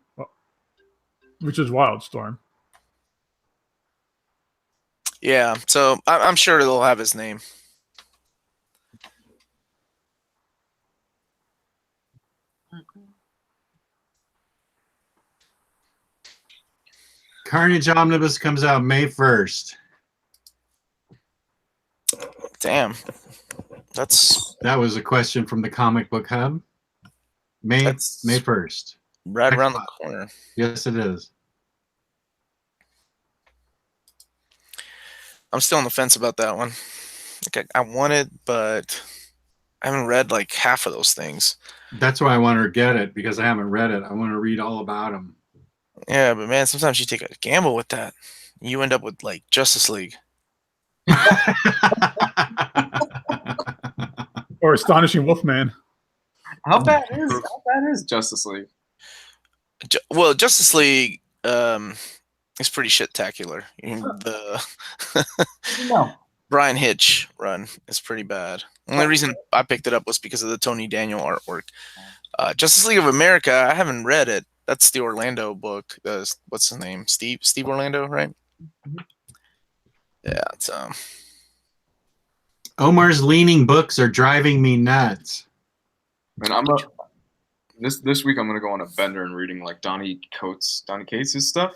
Which is Wildstorm. Yeah, so I'm sure they'll have his name. Carnage Omnibus comes out May 1st. Damn. That was a question from the Comic Book Hub. May 1st. Right around the corner. Yes, it is. I'm still on the fence about that one. Like I want it, but I haven't read like half of those things. That's why I want to get it, because I haven't read it. I want to read all about them. Yeah, but man, sometimes you take a gamble with that. You end up with like Justice League. Or Astonishing Wolfman. How bad is Justice League? Well, Justice League is pretty shit-tacular. No. Brian Hitch run is pretty bad. The only reason I picked it up was because of the Tony Daniel artwork. Justice League of America, I haven't read it. That's the Orlando book. What's his name? Steve Orlando, right? Yeah, it's Omar's leaning books are driving me nuts. Man, this week I'm gonna go on a bender and reading like Donny Cates' stuff.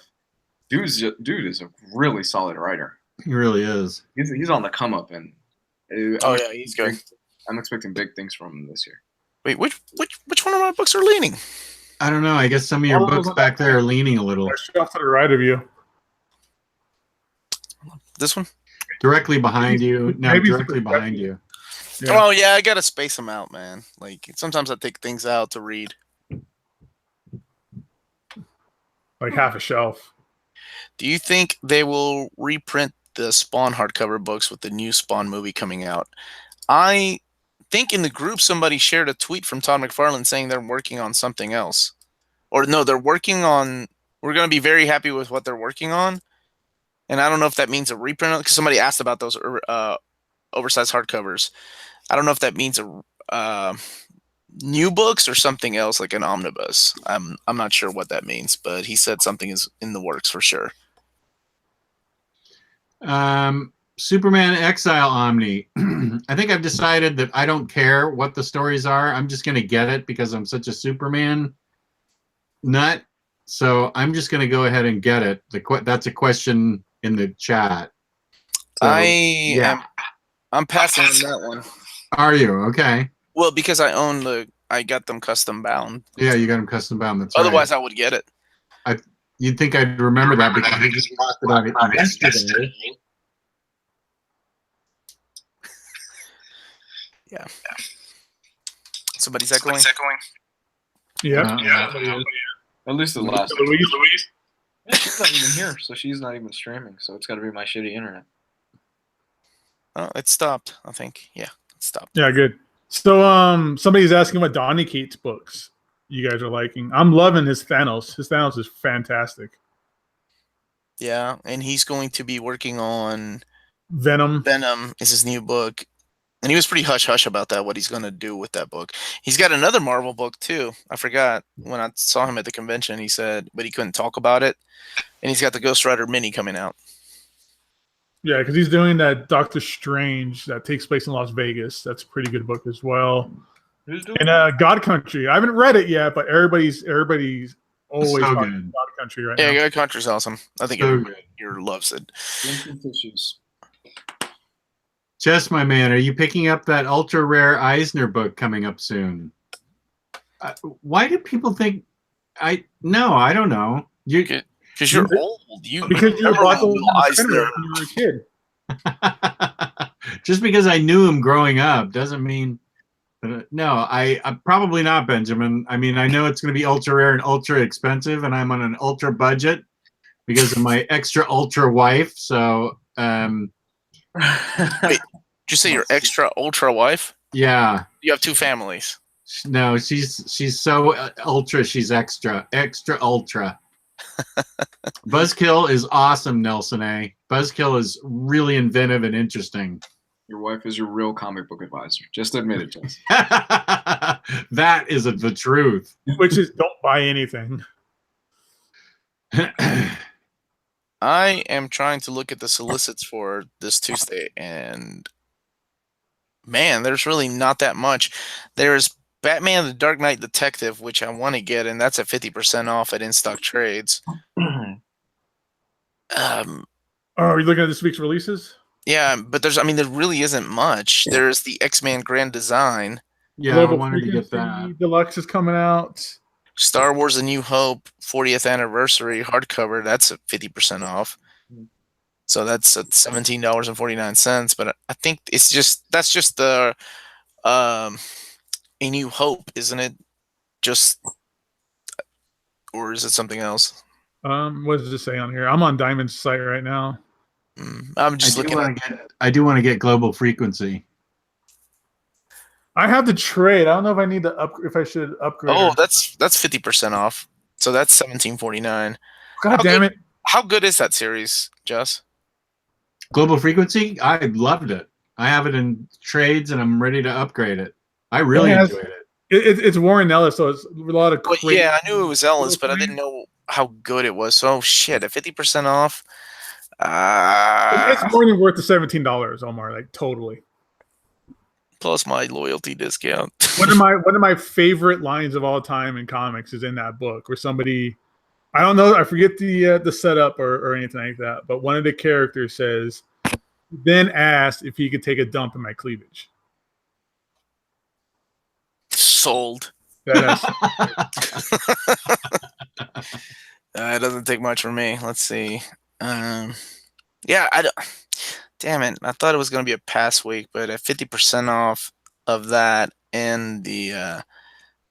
Dude is a really solid writer. He really is. He's on the come up, and he's good. I'm expecting big things from him this year. Wait, which one of my books are leaning? I don't know. I guess some of your books back there are leaning a little. Off to the right of you. This one? Directly behind you. No, Maybe directly behind you. Yeah. Oh yeah, I gotta space them out, man. Like sometimes I take things out to read. Like half a shelf. Do you think they will reprint the Spawn hardcover books with the new Spawn movie coming out? I think in the group somebody shared a tweet from Todd McFarlane saying they're working on something else. Or no, they're working on... We're going to be very happy with what they're working on. And I don't know if that means a reprint, because somebody asked about those oversized hardcovers. I don't know if that means a new books or something else, like an omnibus. I'm not sure what that means, but he said something is in the works for sure. Superman Exile Omni. I think I've decided that I don't care what the stories are. I'm just going to get it because I'm such a Superman nut. So I'm just going to go ahead and get it. That's a question in the chat. So, I'm passing on that one. Are you? Okay. Well, because I got them custom bound. Yeah, you got them custom bound. That's Otherwise, right. I would get it. You'd think I'd remember that because we just talked about it yesterday. Yeah. Somebody's echoing. Yeah. At least the last. Louise. Yeah, she's not even here, so she's not even streaming. So it's got to be my shitty internet. Oh, it stopped. I think. Yeah, it stopped. Yeah, good. So somebody's asking what Donny Cates books you guys are liking. I'm loving his Thanos. His Thanos is fantastic. Yeah, and he's going to be working on Venom. Venom is his new book. And he was pretty hush-hush about that, what he's going to do with that book. He's got another Marvel book, too. I forgot. When I saw him at the convention, he said, but he couldn't talk about it. And he's got the Ghost Rider mini coming out. Yeah, because he's doing that Doctor Strange that takes place in Las Vegas. That's a pretty good book as well. Who's doing And God Country. I haven't read it yet, but everybody's always So talking good. about God Country right Yeah, now. God Country's awesome. I think So everybody good. here loves it. Tissues. Jess, my man, are you picking up that ultra rare Eisner book coming up soon? Why do people think No, I don't know. Because you're old. Because you never bought read those Will Eisner. when you were a kid. Just because I knew him growing up doesn't mean. No, I'm probably not, Benjamin. I mean, I know it's going to be ultra rare and ultra expensive, and I'm on an ultra budget because of my extra ultra wife. So, Wait, did you say your extra ultra wife? yeah. You have two families. No, she's so ultra. She's extra ultra. Buzzkill is awesome, Nelson A. Buzzkill is really inventive and interesting. Your wife is your real comic book advisor. Just admit it, Jess. That is the truth. Which is don't buy anything. I am trying to look at the solicits for this Tuesday, and man, there's really not that much. There's Batman the Dark Knight Detective, which I want to get, and that's at 50% off at InStockTrades. Are you looking at this week's releases? Yeah, but there really isn't much. There's the X-Men Grand Design, Yeah, Global I wanted to get Frequency that. Deluxe is coming out. Star Wars: A New Hope 40th Anniversary hardcover. That's at 50% off. So that's at $17.49. But I think that's just the A New Hope, isn't it? Or is it something else? What does it say on here? I'm on Diamond's site right now. I'm just looking at. I do want to get Global Frequency. I have the trade. I don't know if I need to if I should upgrade. Oh, or- that's 50% off. So that's $17.49. God damn it! How good is that series, Jess? Global Frequency, I loved it. I have it in trades, and I'm ready to upgrade it. I really enjoyed it. It's Warren Ellis, so it's a lot of. Well, crazy- yeah, I knew it was Ellis, but I didn't know how good it was. So shit, at 50% off. It's more than worth the $17, Omar. Like totally. Plus my loyalty discount. One of my favorite lines of all time in comics is in that book, where somebody, I don't know, I forget the setup or anything like that, but one of the characters says, then asked if he could take a dump in my cleavage. Sold. That It doesn't take much for me. Let's see. Yeah, damn it. I thought it was going to be a pass week, but at 50% off of that and the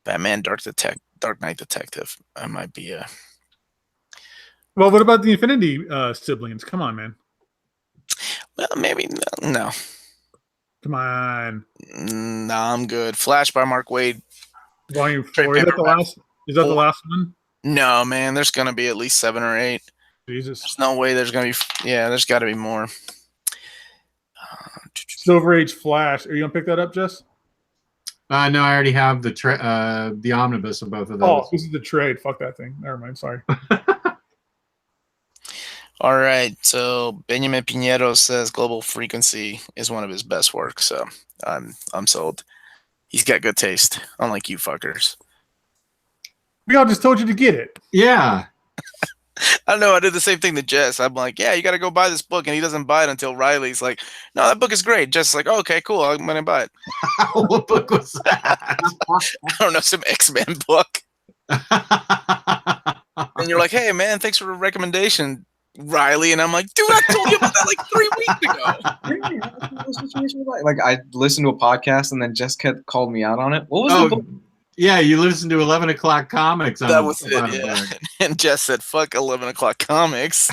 Batman Dark Knight Detective, I might be well, what about the Infinity siblings? Come on, man. well, maybe no. Come on. No, I'm good. Flash by Mark Waid. Volume Trade 4. Is that the paperback. last? Is that the last one? No, man, there's going to be at least 7 or 8. Jesus. There's no way there's going to be. Yeah, there's got to be more. Silver Age Flash. Are you gonna pick that up, Jess? No, I already have the omnibus of both of those. Oh, this is the trade. Fuck that thing. Never mind. Sorry. All right, so Benjamin Pinheiro says Global Frequency is one of his best works, so I'm sold. He's got good taste, unlike you fuckers. We all just told you to get it. Yeah. I know, I did the same thing to Jess. I'm like, yeah, you got to go buy this book, and he doesn't buy it until Riley's like, no, that book is great. Jess is like, oh, okay, cool, I'm gonna buy it. What book was that? I don't know, some X-Men book. And you're like, hey, man, thanks for the recommendation, Riley. And I'm like, dude, I told you about that like 3 weeks ago. Like I listened to a podcast and then Jess called me out on it. What was the book? Yeah, you listened to 11 O'Clock Comics. That was it, yeah. And Jess said, fuck 11 O'Clock Comics.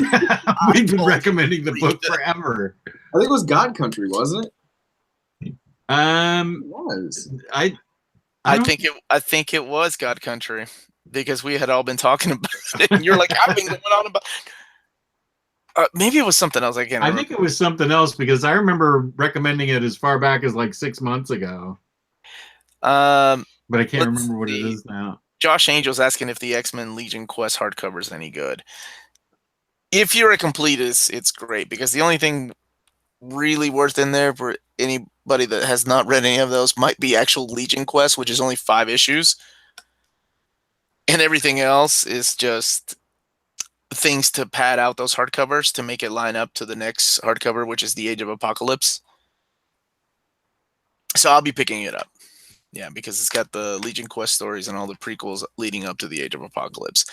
We've been recommending the book forever. I think it was God Country, wasn't it? Um, It was. I I don't- think it was God Country because we had all been talking about it. And you're like, I've been going on about. Maybe it was something else. I can't I remember. think it was something else because I remember recommending it as far back as like 6 months ago, Um, but I can't let's remember what it see. is now. Josh Angel's asking if the X-Men Legion Quest hardcover is any good. If you're a completist, it's great because the only thing really worth in there for anybody that has not read any of those might be actual Legion Quest, which is only 5 issues, and everything else is just things to pad out those hardcovers to make it line up to the next hardcover, which is the Age of Apocalypse. So I'll be picking it up. Yeah, because it's got the Legion Quest stories and all the prequels leading up to the Age of Apocalypse.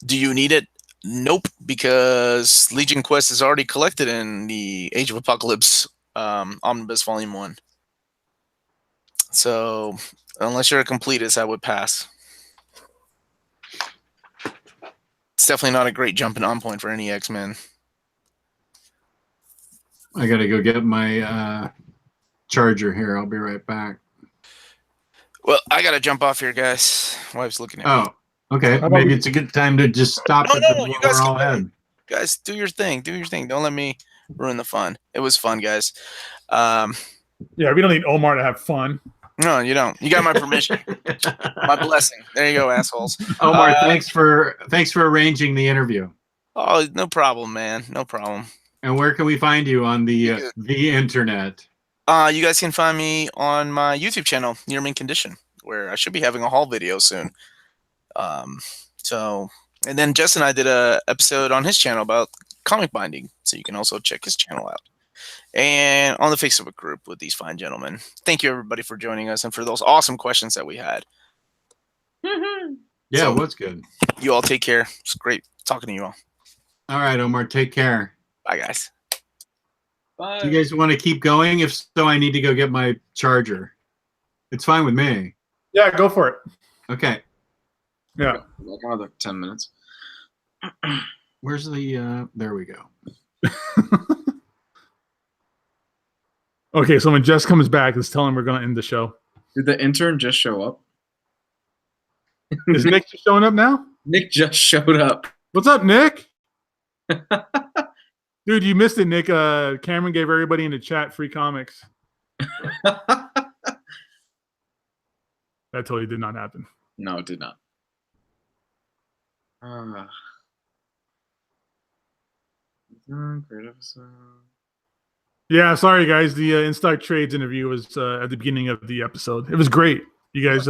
Do you need it? Nope, because Legion Quest is already collected in the Age of Apocalypse Omnibus Volume 1. So unless you're a completist, I would pass. It's definitely not a great jumping on point for any X-Men. I gotta go get my charger here. I'll be right back. Well, I gotta jump off here, guys. Wife's looking at me. Oh, okay. How about Maybe we- it's a good time to just stop No, it no, before you guys we're all keep going. ahead. Guys, do your thing. Do your thing. Don't let me ruin the fun. It was fun, guys. Yeah, we don't need Omar to have fun. No, you don't. You got my permission. My blessing. There you go, assholes. Omar, thanks for arranging the interview. Oh, no problem, man. No problem. And where can we find you on the internet? You guys can find me on my YouTube channel, Near Mint Condition, where I should be having a haul video soon. And then Jess and I did a episode on his channel about comic binding, so you can also check his channel out. And on the Facebook group with these fine gentlemen. Thank you, everybody, for joining us and for those awesome questions that we had. Yeah, So- it was good. You all take care. It's great talking to you all. All right, Omar, take care. Bye, guys. Bye. Do you guys want to keep going? If so, I need to go get my charger. It's fine with me. Yeah, go for it. Okay. Yeah. Like another 10 minutes. Where's the there we go. Okay, so when Jess comes back, let's tell him we're going to end the show. Did the intern just show up? Is Nick just showing up now? Nick just showed up. What's up, Nick? Dude, you missed it, Nick. Cameron gave everybody in the chat free comics. That totally did not happen. No, it did not. Great episode. Yeah, sorry guys. The InStockTrades interview was at the beginning of the episode. It was great. You guys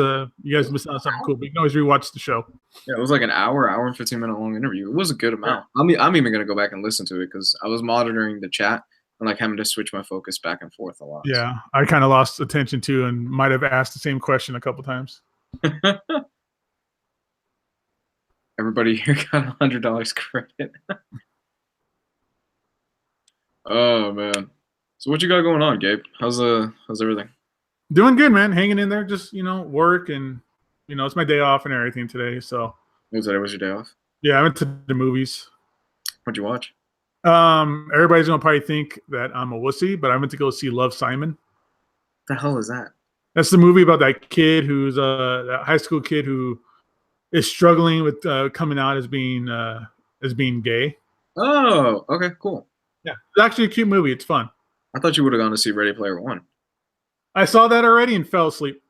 missed out on something cool. But you can always rewatch the show. Yeah, it was like an hour and 15-minute long interview. It was a good amount. I'm even gonna go back and listen to it because I was monitoring the chat and like having to switch my focus back and forth a lot. Yeah, I kind of lost attention too, and might have asked the same question a couple times. Everybody here got $100 credit. Oh man. So what you got going on, Gabe? How's everything? Doing good, man. Hanging in there. Just work and it's my day off and everything today. So Was your day off? yeah, I went to the movies. What'd you watch? Everybody's gonna probably think that I'm a wussy, but I went to go see Love, Simon. What the hell is that? That's the movie about that kid who's that high school kid who is struggling with coming out as being gay. Oh, okay, cool. Yeah, it's actually a cute movie. It's fun. I thought you would have gone to see Ready Player One. I saw that already and fell asleep.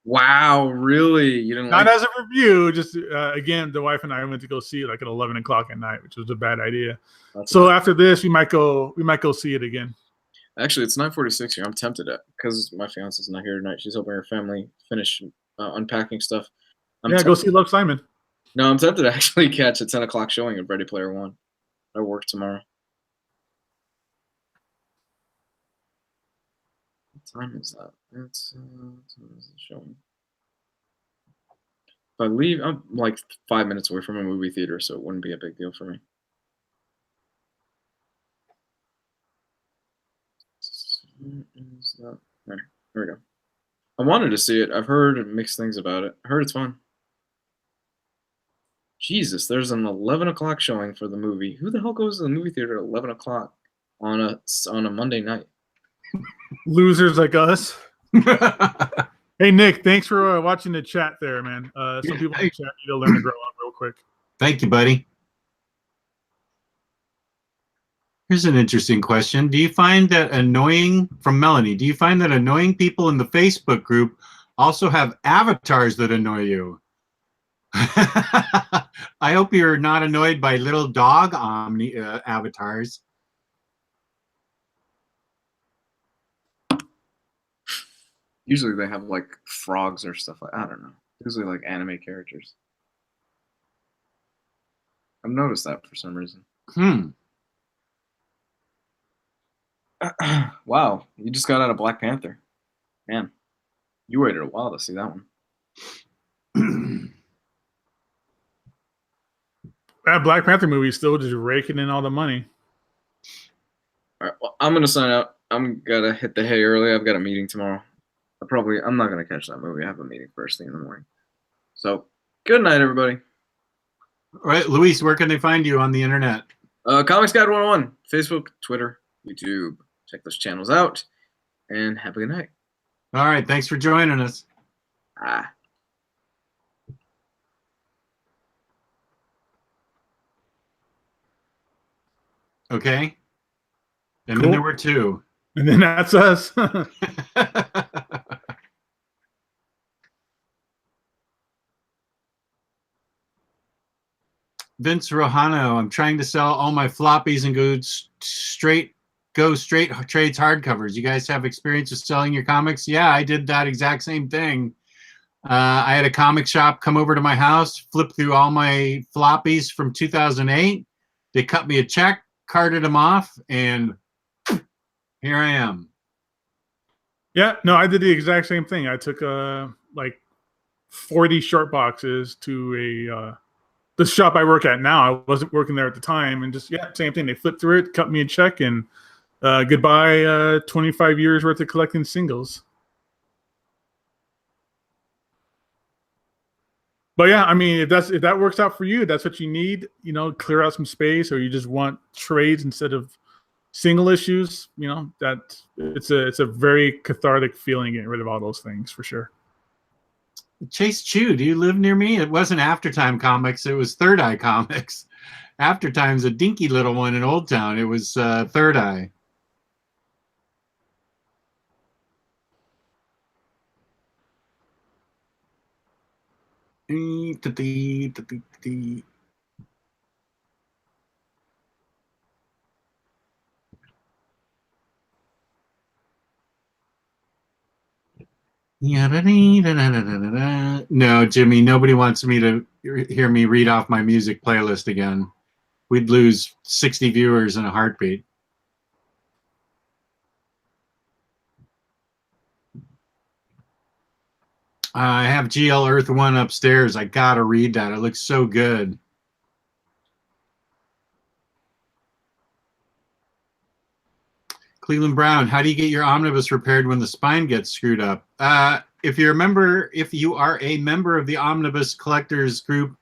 Wow, really? You didn't Not like as a review, just again, the wife and I went to go see it like at 11 o'clock at night, which was a bad idea. So after this, we might go see it again. Actually, it's 9:46 here. I'm tempted because my fiance's not here tonight. She's helping her family finish unpacking stuff. Go see Love, Simon. No, I'm tempted to actually catch a 10 o'clock showing of Ready Player One. I work tomorrow. What time is that? It's showing. If I leave, I'm like 5 minutes away from a movie theater, so it wouldn't be a big deal for me. There we go. I wanted to see it. I've heard mixed things about it. I heard it's fun. Jesus, there's an 11 o'clock showing for the movie. Who the hell goes to the movie theater at 11 o'clock on a Monday night? Losers like us. Hey, Nick, thanks for watching the chat there, man. Some people in the chat need to learn to grow up real quick. Thank you, buddy. Here's an interesting question. Do you find that annoying, from Melanie, do you find that annoying people in the Facebook group also have avatars that annoy you? I hope you're not annoyed by little dog avatars. Usually they have like frogs or stuff like I don't know. Usually like anime characters. I've noticed that for some reason. Wow, you just got out of Black Panther. Man, you waited a while to see that one. That Black Panther movie is still just raking in all the money. All right, well, I'm gonna sign out. I'm gonna hit the hay early. I've got a meeting tomorrow. I'm not gonna catch that movie. I have a meeting first thing in the morning. So good night, everybody. All right, Luis, where can they find you on the internet? Comics Guide 101, Facebook, Twitter, YouTube. Check those channels out, and have a good night. All right, thanks for joining us. Okay. And Cool. then there were two. And then that's us. Vince Rohano, I'm trying to sell all my floppies and go straight trades hardcovers. You guys have experience with selling your comics? Yeah, I did that exact same thing. I had a comic shop come over to my house, flip through all my floppies from 2008. They cut me a check, carted them off, and here I am. Yeah, no, I did the exact same thing. I took like 40 short boxes to the shop I work at now. I wasn't working there at the time, and just same thing. They flipped through it, cut me a check, and goodbye 25 years worth of collecting singles. But yeah, I mean, if that works out for you, that's what you need. You know, clear out some space, or you just want trades instead of single issues. You know, that it's a very cathartic feeling getting rid of all those things for sure. Chase Chu, do you live near me? It wasn't Aftertime Comics. It was Third Eye Comics. Aftertime's a dinky little one in Old Town. It was Third Eye. No, Jimmy, nobody wants me to hear me read off my music playlist again. We'd lose 60 viewers in a heartbeat. I have GL Earth 1 upstairs. I gotta read that. It looks so good. Cleveland Brown, how do you get your omnibus repaired when the spine gets screwed up? If you are a member of the Omnibus Collectors group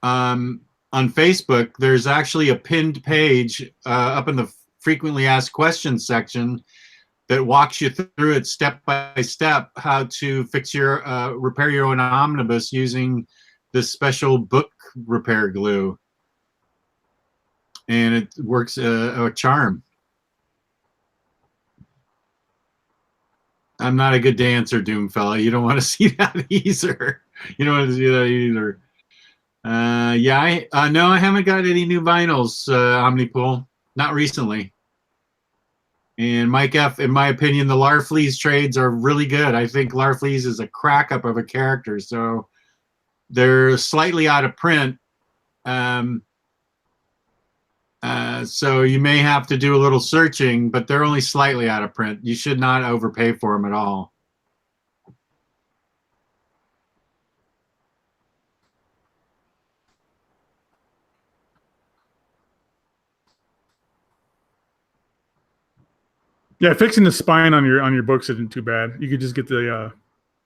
on Facebook, there's actually a pinned page up in the frequently asked questions section that walks you through it step by step how to fix your repair your own omnibus using this special book repair glue, and it works a charm. I'm not a good dancer, Doomfella. You don't want to see that either. You don't want to see that either. Yeah, no, I haven't got any new vinyls, Omnipool. Not recently. And Mike F., in my opinion, the Larfleeze trades are really good. I think Larfleeze is a crack up of a character, so they're slightly out of print. So you may have to do a little searching, but they're only slightly out of print. You should not overpay for them at all. Yeah, fixing the spine on your books isn't too bad. You could just get the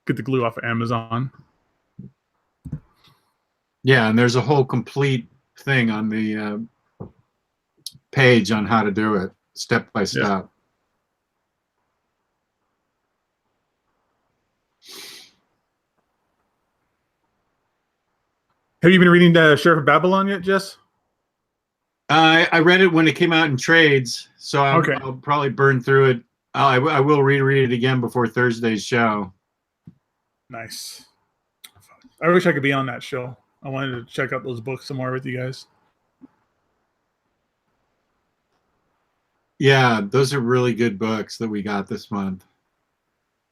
glue off of Amazon. Yeah, and there's a whole complete thing on the page on how to do it, step by step. Have you been reading the Sheriff of Babylon yet, Jess? I read it when it came out in trades, so I'll probably burn through it. I will reread it again before Thursday's show. Nice. I wish I could be on that show. I wanted to check out those books some more with you guys. Yeah, those are really good books that we got this month.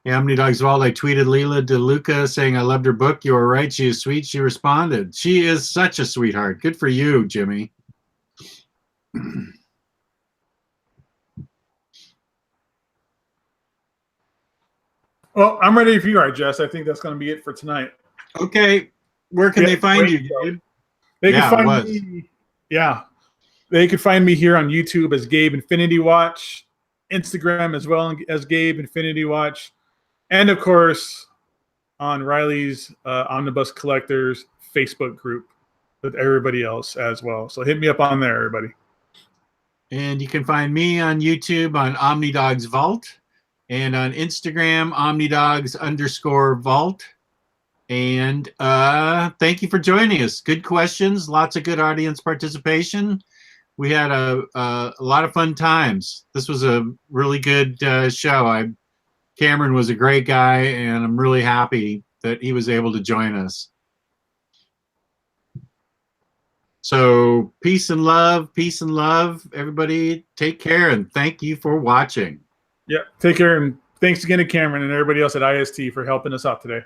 Yeah, OmniDog's Vault, I tweeted Leela DeLuca saying I loved her book. You were right. She is sweet. She responded. She is such a sweetheart. Good for you, Jimmy. Well, I'm ready if you are, Jess. I think that's going to be it for tonight. Okay. Where can they find you, Gabe? They can find me. Yeah. They could find me here on YouTube as Gabe Infinity Watch, Instagram as well as Gabe Infinity Watch, and of course on Riley's Omnibus Collectors Facebook group with everybody else as well. So hit me up on there, everybody. And you can find me on YouTube on OmniDog's Vault and on Instagram, OmniDogs_Vault. And thank you for joining us. Good questions, lots of good audience participation. We had a lot of fun times. This was a really good show. Cameron was a great guy, and I'm really happy that he was able to join us. So peace and love, everybody. Take care, and thank you for watching. Yeah, take care, and thanks again to Cameron and everybody else at IST for helping us out today.